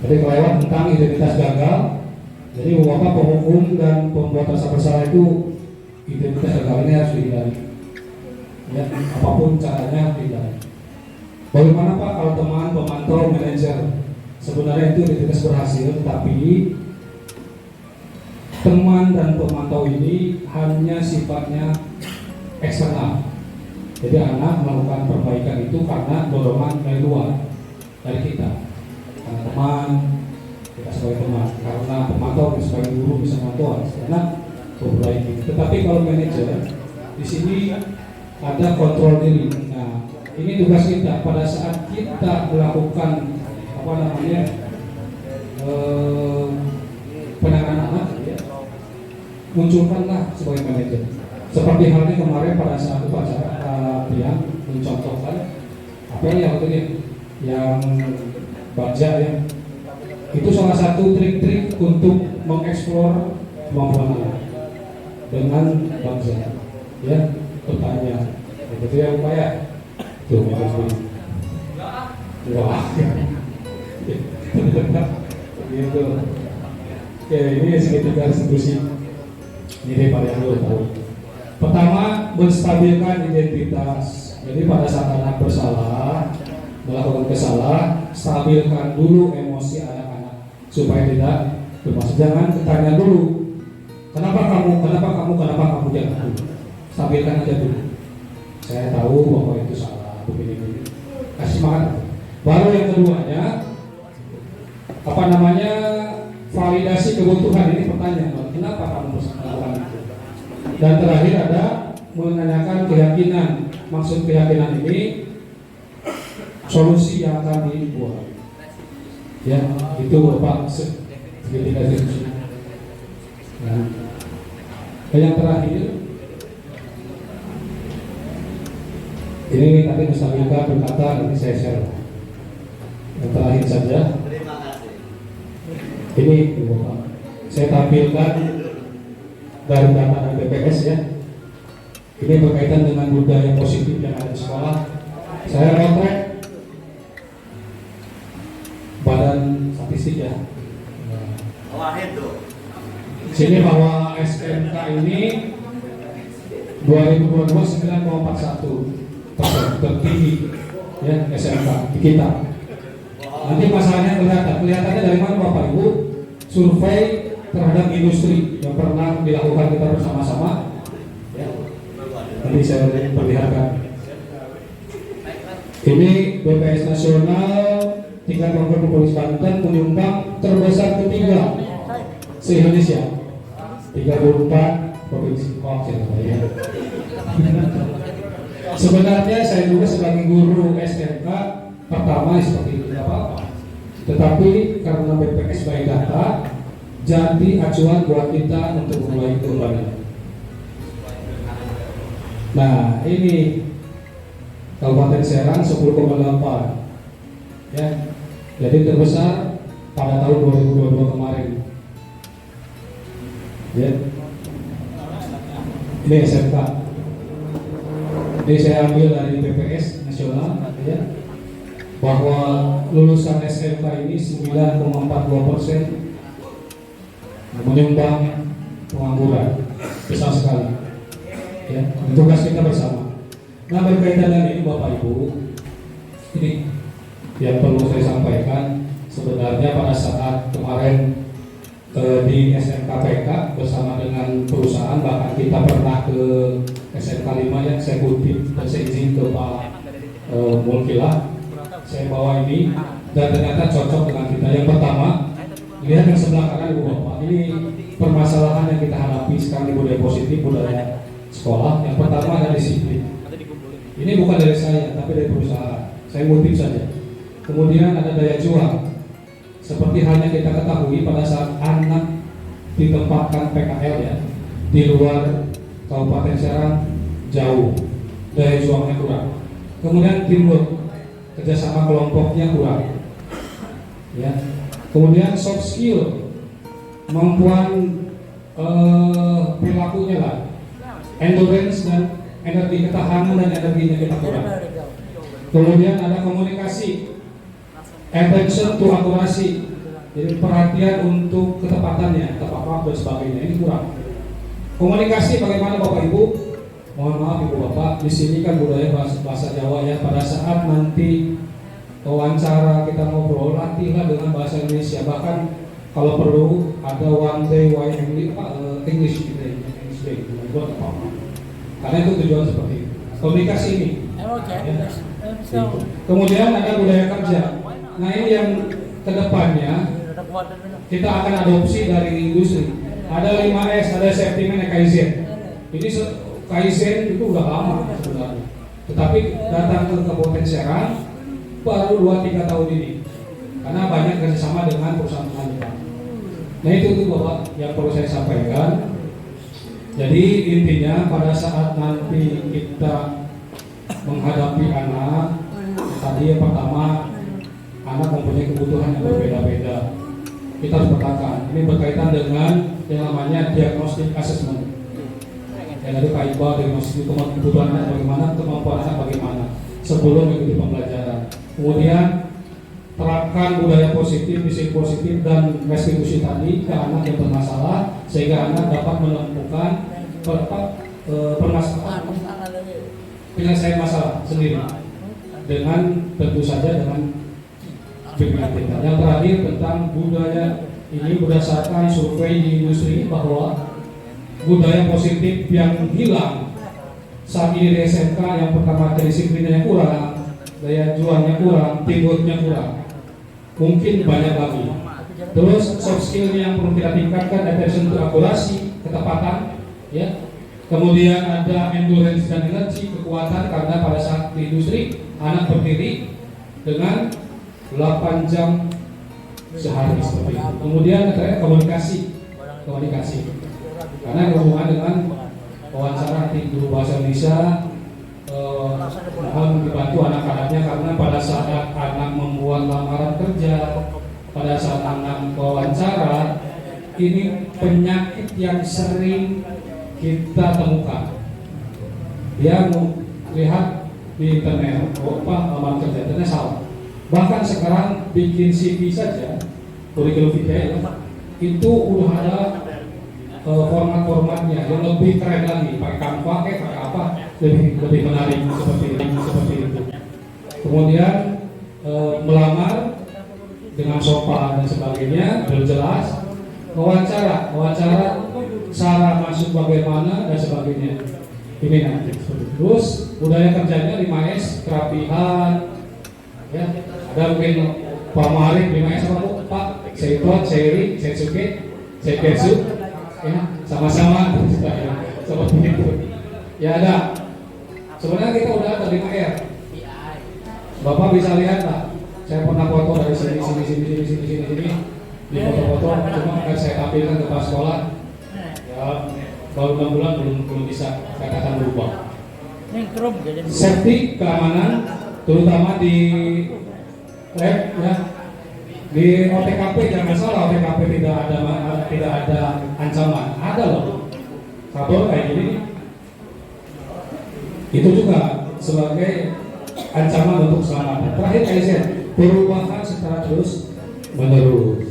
jadi kelewat tentang identitas gagal. Jadi Bapak penghukum dan pembuat rasa bersalah itu identitas gagal ini harus dihindari. Ya, apapun caranya dihindari. Bagaimana Pak kalau teman pemantau manajer sebenarnya itu identitas berhasil, tapi teman dan pemantau ini hanya sifatnya eksternal. Jadi anak melakukan perbaikan itu karena dorongan dari luar, dari kita, karena teman, kita sebagai teman, karena pemantau sebagai guru bisa memantau, karena memperbaiki. Tetapi kalau manajer di sini ada kontrol diri. Nah, ini tugas kita pada saat kita melakukan penanganan anak, ya, munculkanlah sebagai manajer. Seperti halnya kemarin pada saat upacara yang mencontohkan apa yang waktu ini yang baca ya, itu salah satu trik-trik untuk mengeksplor kemampuan anak dengan bangsa. Ya, bertanya, itu ya upaya. Tuh, wah, gitu. Oke, ini segitiga distribusi. Ini pada yang dulu tahu. Pertama, menstabilkan identitas. Jadi pada saat anak bersalah, melakukan kesalahan, stabilkan dulu emosi anak-anak supaya tidak bermaksud. Jangan tanya dulu, kenapa kamu jangan dulu. Stabilkan aja dulu. Saya tahu bahwa itu salah, begini. Kasih semangat. Baru yang keduanya, validasi kebutuhan. Ini pertanyaan, kenapa kamu melakukan itu? Dan terakhir ada menanyakan keyakinan. Maksud keyakinan ini solusi yang akan dibuat. Ya, itu Bapak segitiga diskusi. Nah, yang terakhir, ini tadi Mas Amika berkata, nanti saya share. Yang terakhir saja. Ini Bapak, saya tampilkan dari data dari BPS ya. Ini berkaitan dengan budaya positif yang ada di sekolah. Saya potret Badan Statistik ya. Sini bahwa SMK ini 2022 9,41% tertinggi ya SMK di kita. Nanti masalahnya kelihatannya dari mana Bapak Ibu? Survei terhadap industri yang pernah dilakukan kita bersama-sama. Ya. Nanti saya perlihatkan. Ini BPS nasional tingkat program Polres Banten menyumbang terbesar ketiga se-Indonesia. 34 provinsi. Ya. Sebenarnya saya juga sebagai guru SMK pertama seperti itu tidak apa-apa. Tetapi karena BPS by data jadi acuan buat kita untuk memulai perubahan. Nah, ini Kabupaten Serang 10,8 ya. Jadi terbesar pada tahun 2022 kemarin. Ya. Ini SMK. Ini saya ambil dari BPS nasional ya. Bahwa lulusan SMK ini 9,42% menyumbang pengangguran besar sekali. Ya, tugas kita bersama. Nah, berkaitan dengan ini Bapak Ibu, ini yang perlu saya sampaikan. Sebenarnya pada saat kemarin di SMKPK bersama dengan perusahaan, bahkan kita pernah ke SMK 5 yang saya kutip dan saya izin ke Pak Mulkilah. Saya bawa ini dan ternyata cocok dengan kita. Yang pertama, lihat yang sebelah kanan Ibu Bapak. Ini permasalahan yang kita hadapi sekarang di budaya positif, budaya sekolah. Yang pertama ada disiplin. Ini bukan dari saya, tapi dari perusahaan. Saya ngutip saja. Kemudian ada daya juang. Seperti halnya kita ketahui pada saat anak ditempatkan PKL ya di luar Kabupaten Serang jauh. daya juangnya kurang. Kemudian teamwork, kerjasama kelompoknya kurang. Ya. Kemudian soft skill, kemampuan perilakunya lah, endurance dan energi ketahanan dan energinya kita kurang. Kemudian ada komunikasi, attention to accuracy, jadi perhatian untuk ketepatannya, tepat waktu dan sebagainya, ini kurang. Komunikasi bagaimana Bapak Ibu? Mohon maaf Ibu Bapak, di sini kan budaya bahasa Jawa ya. Pada saat nanti wawancara kita ngobrol, latihlah dengan bahasa Indonesia. Bahkan kalau perlu ada one day English gitu, English day buat apa? Karena itu tujuan seperti itu. Komunikasi ini. Ya. Kemudian ada budaya kerja. Nah ini yang kedepannya kita akan adopsi dari industri. Ada 5S, ada safety man, Kaizen. Ini Kaizen itu udah lama sebenarnya. Tetapi datang ke Kabupaten Serang baru 2-3 tahun ini. Karena banyak kerjasama dengan perusahaan Jepang. Nah itu Bapak yang perlu saya sampaikan. Jadi intinya pada saat nanti kita menghadapi anak, tadi yang pertama anak mempunyai kebutuhan yang berbeda-beda. Kita harus petakan. Ini berkaitan dengan yang namanya diagnostic assessment. Yang dari Pak Iqbal, diagnostik kebutuhan anak bagaimana, kemampuan anak bagaimana sebelum mengikuti pembelajaran. Kemudian terapkan budaya positif, disiplin positif dan restitusi tadi ke anak yang bermasalah sehingga anak dapat menemukan permasalahan penyelesaian masalah sendiri dengan tentu saja dengan bimbingan. Yang terakhir tentang budaya ini berdasarkan survei di industri bahwa budaya positif yang hilang saat ini di SMK yang pertama disiplinnya kurang, daya juangnya kurang, teamworknya kurang. Mungkin banyak lagi. Terus soft skill yang perlu kita tingkatkan, attention to accuracy, ketepatan, ya. Kemudian ada endurance dan energi, kekuatan karena pada saat di industri anak berdiri dengan 8 jam sehari seperti itu. Kemudian ada komunikasi, karena berhubungan dengan wawancara nanti guru bahasa Indonesia. Mohon dibantu anak-anaknya karena pada saat anak membuat lamaran kerja, pada saat anak wawancara, ini penyakit yang sering kita temukan. Dia melihat di internet, lamaran kerja, ternyata salah. Bahkan sekarang bikin CV saja, kurikulum vitae itu udah ada format-formatnya yang lebih keren lagi, pakai Canva, pakai apa, lebih menarik seperti itu. Kemudian melamar dengan sopan dan sebagainya, berjelas. Wawancara cara masuk bagaimana dan sebagainya. Ini nanti. Terus budaya kerjanya 5S, kerapihan, ya. Ada mungkin Pak Marif 5S apa Pak? Seitot, Seiri, Setsuke, Seiketsu. Ya, sama-sama seperti itu. Ya ada. Sebenarnya kita udah ada 5R. Bapak bisa lihat lah. Saya pernah foto dari sini di foto-foto, cuma akan saya tampilkan ke pas sekolah. Ya, baru 6 bulan belum bisa katakan berubah. Safety, keamanan, terutama di lab, ya. Di OTKP jangan salah, OTKP tidak ada ancaman, ada loh. Kabel kayak gini, itu juga sebagai ancaman untuk keselamatan. Terakhir Kaizen, perubahan secara terus menerus.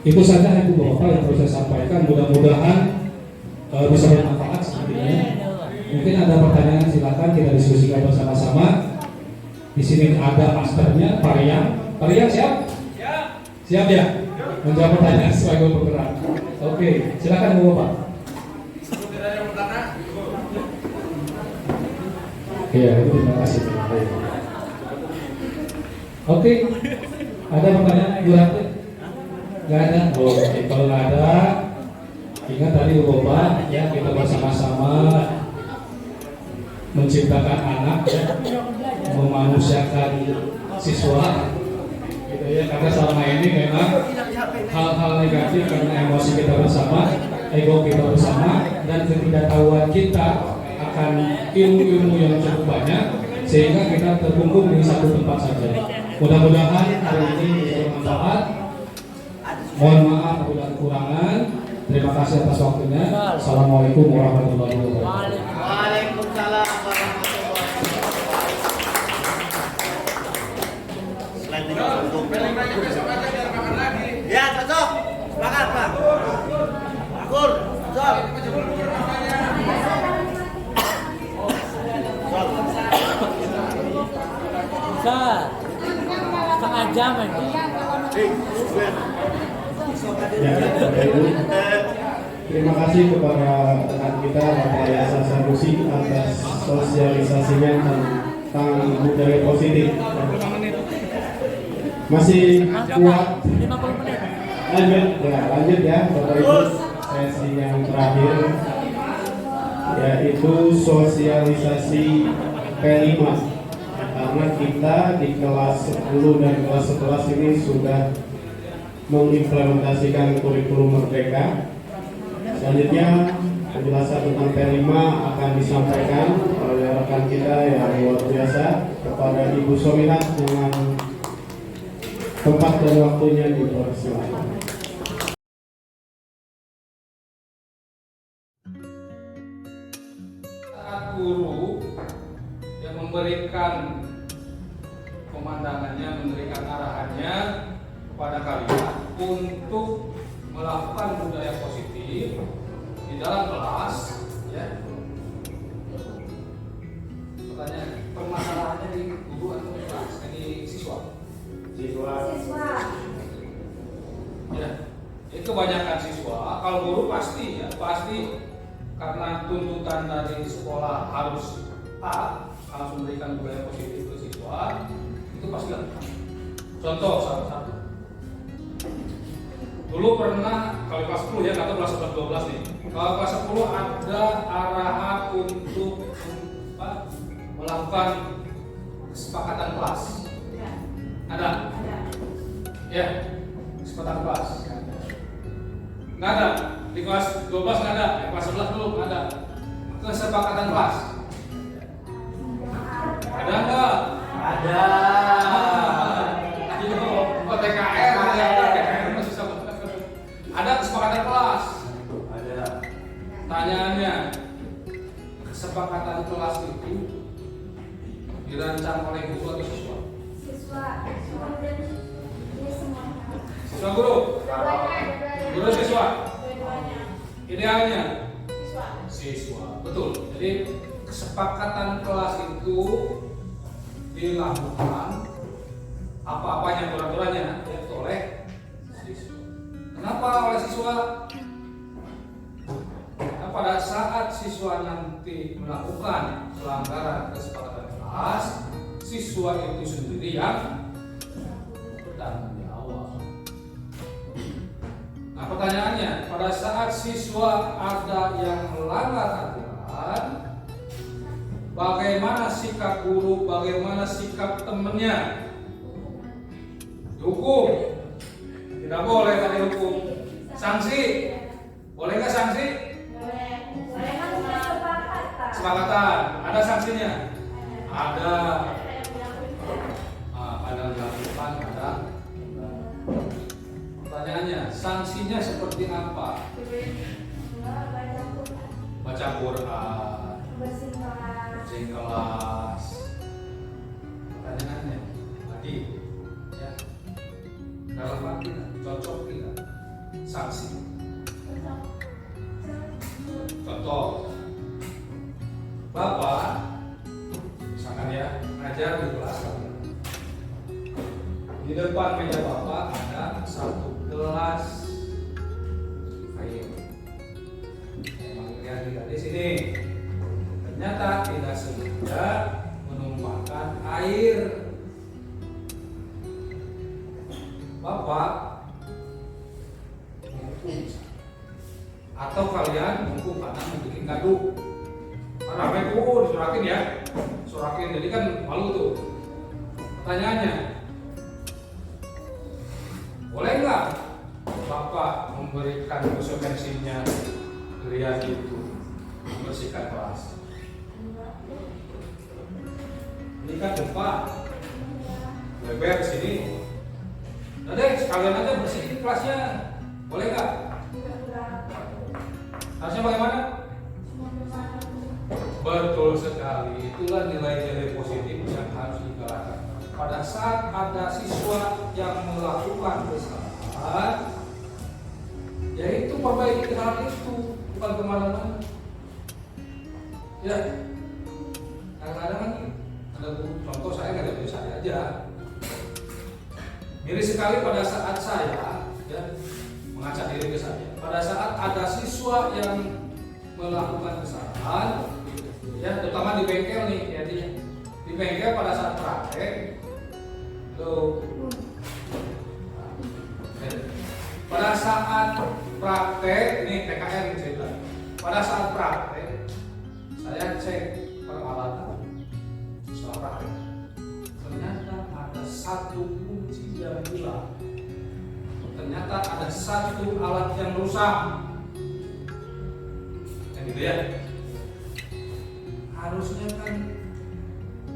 Itu saja Ibu Bapak yang perlu saya sampaikan. Mudah-mudahan bisa bermanfaat sepertinya. Mungkin ada pertanyaan, silakan kita diskusikan bersama-sama. Di sini ada masternya, Pak Rian siap? Siap ya? Menjawab pertanyaan sesuai bergerak. Oke, silakan Bu Bapak. Iya, terima kasih. Oke, ada pertanyaan Bu Ratu? Nggak ada? Oke, kalau nggak ada, ingat tadi Bu Bapak, ya kita bersama-sama menciptakan anak, ya, memanusiakan siswa. Ya, karena selama ini memang hal-hal negatif karena emosi kita bersama, ego kita bersama, dan ketidaktahuan kita menyediakan ilmu-ilmu yang cukup banyak sehingga kita terkumpul di satu tempat saja. Mudah-mudahan hari ini bisa bermanfaat. Mohon maaf apabila ada kekurangan. Terima kasih atas waktunya. Assalamualaikum warahmatullahi wabarakatuh. Waalaikumsalam warahmatullahi wabarakatuh. Ya, cocok. Semangat, Pak. Akur, cocok. Bisa. Setengah jam aja. Ya, Bapak Ibu, terima kasih kepada rekan kita Bapak Yasa Sanusi atas sosialisasinya tentang budaya positif. Masih kuat? 50 menit. Lanjut ya Bapak Ibu, sesi yang terakhir yaitu sosialisasi P5, karena kita di kelas 10 dan kelas 11 ini sudah mengimplementasikan kurikulum Merdeka. Selanjutnya penjelasan tentang P5 akan disampaikan oleh rekan kita yang luar biasa kepada Ibu Sominat dengan tempat dan waktunya dipersilakan. Saat guru yang memberikan pemandangannya, memberikan arahannya kepada kalian untuk melakukan budaya positif di dalam kelas, ya. Pertanyaan, permasalahannya di guru atau di kelas, di siswa? Ya, ini kebanyakan siswa. Kalau guru pasti ya, pasti karena tuntutan dari sekolah harus harus memberikan budaya positif ke siswa, itu pasti lakukan. Contoh salah satu. Dulu pernah kalau kelas 10 ya, atau kelas 11-12 nih. Kalau kelas 10 ada arahan untuk melakukan kesepakatan kelas. Ada? Ya, kesepakatan kelas. Nggak ada. Di kelas 12 nggak ada. Di kelas 11 belum ada. Kesepakatan kelas. Ada nggak? Ada. TKR ada kesepakatan kelas. Ada. Tanyaannya, kesepakatan kelas itu dirancang oleh guru atau siswa? Siswa guru? Guru siswa? Idealnya? Siswa. Betul. Jadi kesepakatan kelas itu dilakukan apa-apanya, aturan-aturannya yaitu oleh siswa. Kenapa oleh siswa? Nah, pada saat siswa nanti melakukan pelanggaran kesepakatan kelas, siswa itu sendiri yang bertanggung jawab. Nah, pertanyaannya, pada saat siswa ada yang melanggar aturan, bagaimana sikap guru, bagaimana sikap temannya? Dihukum? Tidak boleh tadi hukum. Sanksi? Boleh nggak sanksi? Boleh kan Kesepakatan. Ada sanksinya? Ada. Ada dilakukan, ada. Pertanyaannya, sanksinya seperti apa? Baca Quran, bersihin kelas. Pertanyaannya, tadi, ya, relevan tidak? Cocok tidak? Sanksi. Contoh, Bapak, misalkan ya, ngajar di kelas kamu. Di depan meja Bapak ada satu gelas air. Emang lihat di sini. Ternyata tidak sengaja menumpahkan air. Bapak menghukum, atau kalian menghukum karena bikin gaduh. Karena apa itu disurakin ya, surakin. Jadi kan malu tuh. Pertanyaannya, boleh nggak Bapak memberikan konsekuensinya kalian itu membersihkan kelas? ketika gempa lebar ke sini. Nah deh, sekalian aja bersihin kelasnya, boleh nggak? Harusnya bagaimana? Betul sekali, itulah nilai-nilai positif yang harus digalakkan. Pada saat ada siswa yang melakukan kesalahan, yaitu perbaiki hal itu, bukan kemana-mana. Ya, kadang-kadang kan ada contoh saya nggak ada saya aja. Miris sekali pada saat saya ya, mengacak diri ke saya. Pada saat ada siswa yang melakukan kesalahan, ya terutama di bengkel nih, ya di bengkel pada saat praktek, pada saat praktek ini PKR cerita. Pada saat praktek, saya cek peralatan setelah praktek. Ternyata ada satu kunci yang hilang. Ternyata ada satu alat yang rusak. Yang gitu ya. Harusnya kan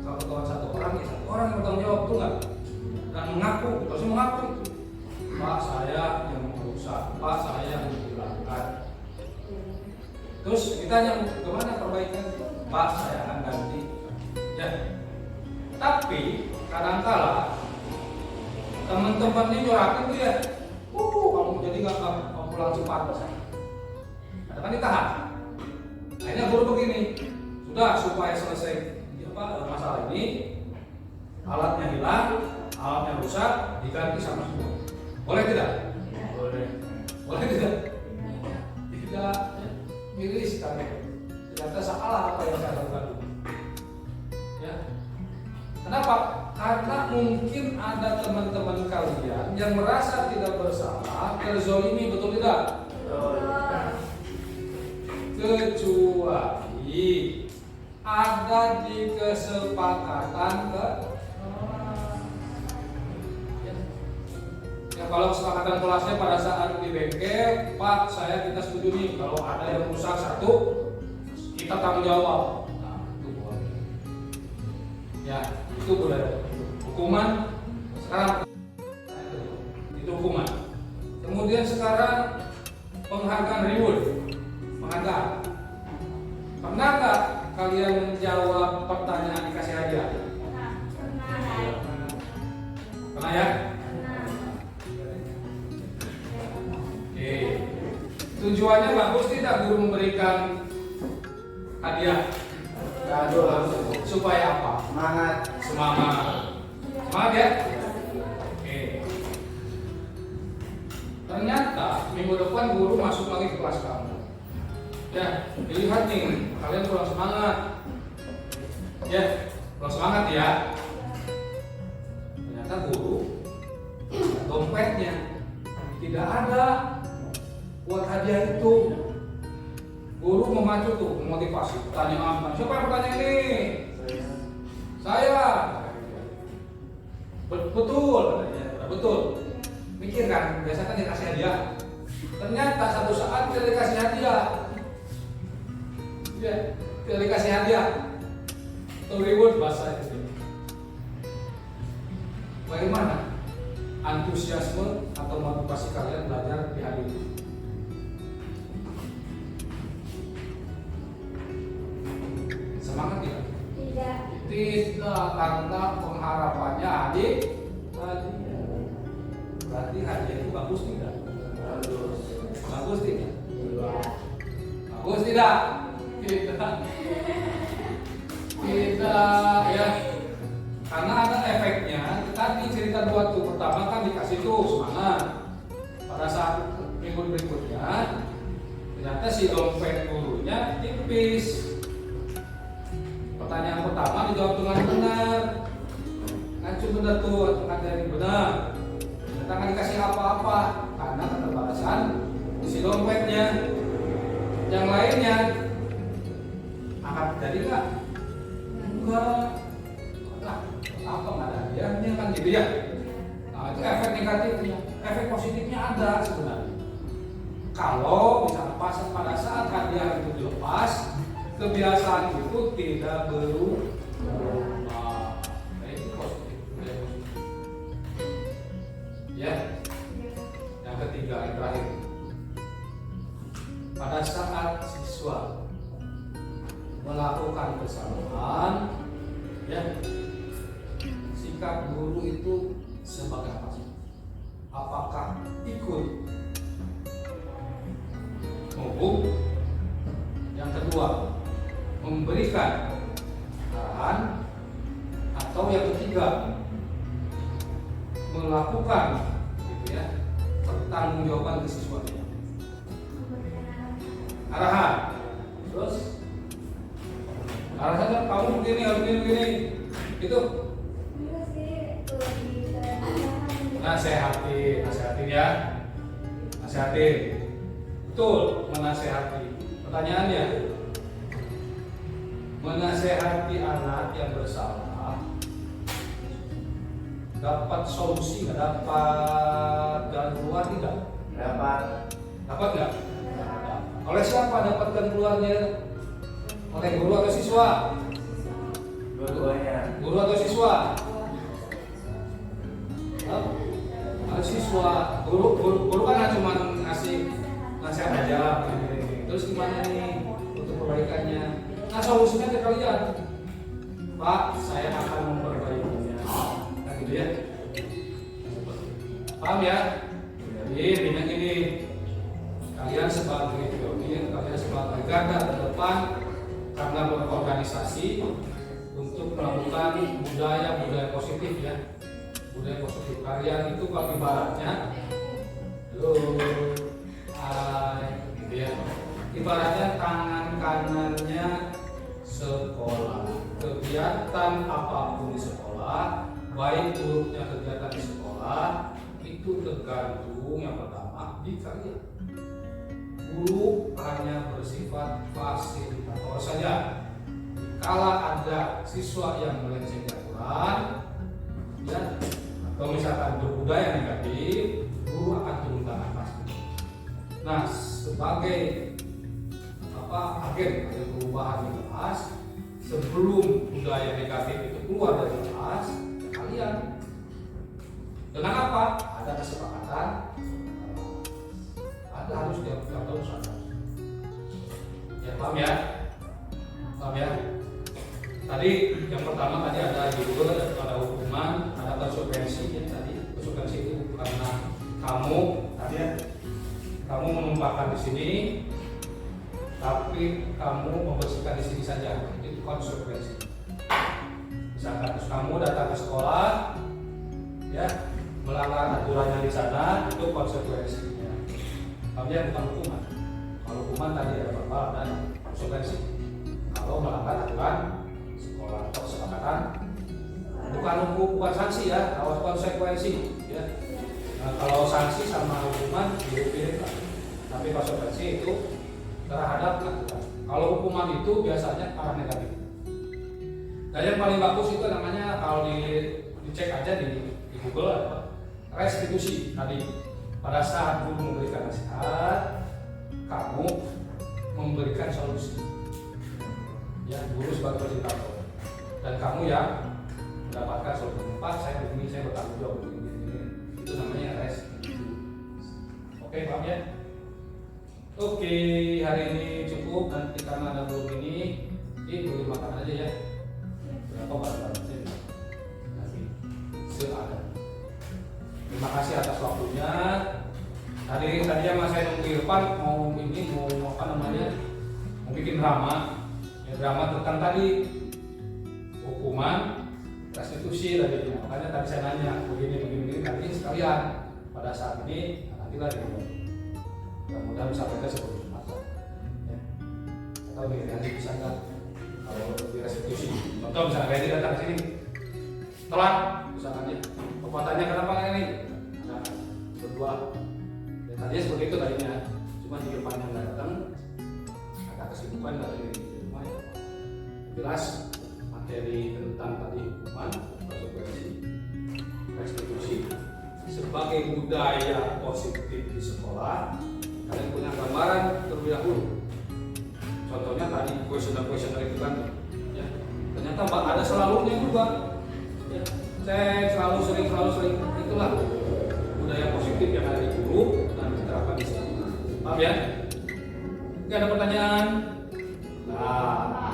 kalau ketahuan satu orang ya satu orang yang bertanggung jawab, betul nggak? Dan mengaku, harusnya mengaku. Pak, saya yang merusak. Pak, saya yang menghilangkan. Terus kita yang kemana perbaikan? Pak, saya akan ganti. Ya. Tapi kadang-kala teman-teman ini nyorakin tuh ya, kamu jadi nggak kamu pulang cepat. Ada kan ditahan. Akhirnya guru begini, sudah supaya selesai masalah ini, alatnya hilang, alatnya rusak, diganti sama semua. Boleh tidak? Boleh. Boleh tidak? Tidak. Miris kami. Ternyata salah apa yang saya lakukan. Ya. Kenapa? Karena mungkin ada teman-teman kalian yang merasa tidak bersalah, terzolimi, betul tidak? Kecuali ada di kesepakatan ya, kalau kesepakatan kelasnya pada saat di bengkel, Pak, kita setuju nih kalau ada yang rusak satu, kita tanggung jawab. Nah, itu boleh. Ya, itu boleh. Hukuman sekarang itu hukuman. Kemudian sekarang penghargaan reward, penghargaan. Pernah nggak kalian menjawab pertanyaan dikasih hadiah? Pernah ya? Oke. Tujuannya bagus tidak guru memberikan hadiah? Supaya apa? Semangat ya? Oke. Ternyata minggu depan guru masuk lagi ke kelas kamu. Ya, dilihat nih, kalian kurang semangat. Ya, kurang semangat ya. Ternyata guru dompetnya tidak ada buat hadiah itu. Guru memacu tuh, memotivasi. Pertanyaan, siapa yang bertanya ini? Saya. Betul, betul. Mikir kan, biasa kan dikasih hadiah. Ternyata satu saat tidak dikasih hadiah. Ya, tidak dikasih hadiah. Atau reward bahasa itu. Bagaimana antusiasme atau motivasi kalian belajar di hari ini? Semangat tidak? Tidak, karena pengharapannya adik hadiah. Berarti hadiah itu bagus tidak? Bagus tidak? Bagus tidak? Tidak ya. Karena ada efeknya. Tadi cerita dua tuh, pertama kan dikasih tuh semangat. Pada saat minggu berikutnya ternyata si dompet gurunya tipis. Pertanyaan pertama dijawab dengan benar. Ngacu benar tuh, ngajarin benar. Ternyata nggak dikasih apa-apa karena keterbatasan si dompetnya. Yang lainnya akan jadi nggak? Enggak. Nah, apa nggak ada hadiahnya kan gitu ya? Nah itu efek negatifnya. Efek positifnya ada sebenarnya. Kalau misalnya pada saat hadiah itu dilepas, kebiasaan itu tidak berubah. sikap guru itu sebagai apa sih? Apakah ikut menghukum? Yang kedua, memberikan arahan, atau yang ketiga, melakukan gitu ya, pertanggungjawaban ke siswanya. Arahan, terus arahan kamu begini, harus begini, itu nasehatin ya, nasehatin, betul, menasehati. Pertanyaannya, menasehati anak yang bersalah dapat solusi nggak? Dapat jalan keluar tidak? Dapat nggak? Oleh siapa dapatkan keluarnya? Oleh guru atau siswa? Dua-duanya. Guru atau siswa? Siswa. Guru kan cuma ngasih nasihat aja. Terus gimana nih untuk perbaikannya? Nah, solusinya ke kalian, Pak, saya akan memperbaikinya. Nah, gitu ya. Paham ya? Jadi ini kalian sebagai pionir, kalian sebagai garda terdepan karena berorganisasi untuk melakukan budaya positif ya. Budaya positif kalian itu kalau ibaratnya, gitu ya. Ibaratnya tangan kanannya sekolah. Kegiatan apapun di sekolah, baik buruknya kegiatan di sekolah, itu tergantung yang pertama di kalian. Guru hanya bersifat fasilitator saja. Kalau ada siswa yang melenceng aturan, ya, atau misalkan berbudaya negatif, guru akan turun tangan pasti. Nah, sebagai agen perubahan di kelas, sebelum budaya negatif itu keluar dari kelas, kalian dengan apa? Ada kesepakatan, ada harus dilakukan terus ada. Ya, paham ya? Paham ya? Tadi yang pertama tadi ada juga ada hukuman, ada konsekuensi ya tadi. Konsekuensi itu karena kamu tadi ya, kamu menumpahkan di sini, tapi kamu membersihkan di sini saja, itu konsekuensi. Misalkan terus kamu datang ke sekolah, ya melanggar aturannya di sana, itu konsekuensinya. Kamu ya bukan hukuman. Kalau hukuman tadi ada verbal dan konsekuensi. Kalau melanggar aturan sekolah atau kesepakatan, bukan sanksi ya, kalau konsekuensi ya. Nah, kalau sanksi sama hukuman mirip-mirip lah, tapi konsekuensi itu terhadap aturan. Kalau hukuman itu biasanya arah negatif. Dan yang paling bagus itu namanya kalau dicek aja di Google ada restitusi. Tadi pada saat guru memberikan nasihat, kamu memberikan solusi. Ya, guru sebagai fasilitator. Dan kamu yang mendapatkan solusi. Pak, saya begini, saya bertanggung jawab begini. Itu namanya restitusi. Oke, paham ya? Oke, hari ini cukup. Nanti karena ada belum ini, beli makan aja ya. Berapa barang-barangnya? Nanti seada. Terima kasih atas waktunya. Tadi yang saya nunggu Irfan mau apa namanya? Mau bikin drama. Ya, drama tentang tadi hukuman, restitusi tadi. Makanya tadi saya nanya begini tadi sekalian pada saat ini nanti lah mudah-mudahan bisa mereka sebelum Jumat ya. Atau nanti bisa nggak kalau di restitusi. Contoh misalnya Randy datang sini telat, misalkan ya, kekuatannya kenapa ini? Nah, berdua. Dan tadinya seperti itu tadinya, cuma di depannya nggak datang, ada kesibukan dari rumah. Ya. Jelas materi tentang tadi hukuman, konsekuensi, restitusi sebagai budaya positif di sekolah. Kalian punya gambaran terlebih dahulu. Contohnya tadi kuesioner itu kan, ya. Ternyata ada selalunya juga. Ya. Saya selalu sering. Itulah budaya positif yang ada di guru dan diterapkan di sekolah. Paham ya? Oke, ada pertanyaan? Nah,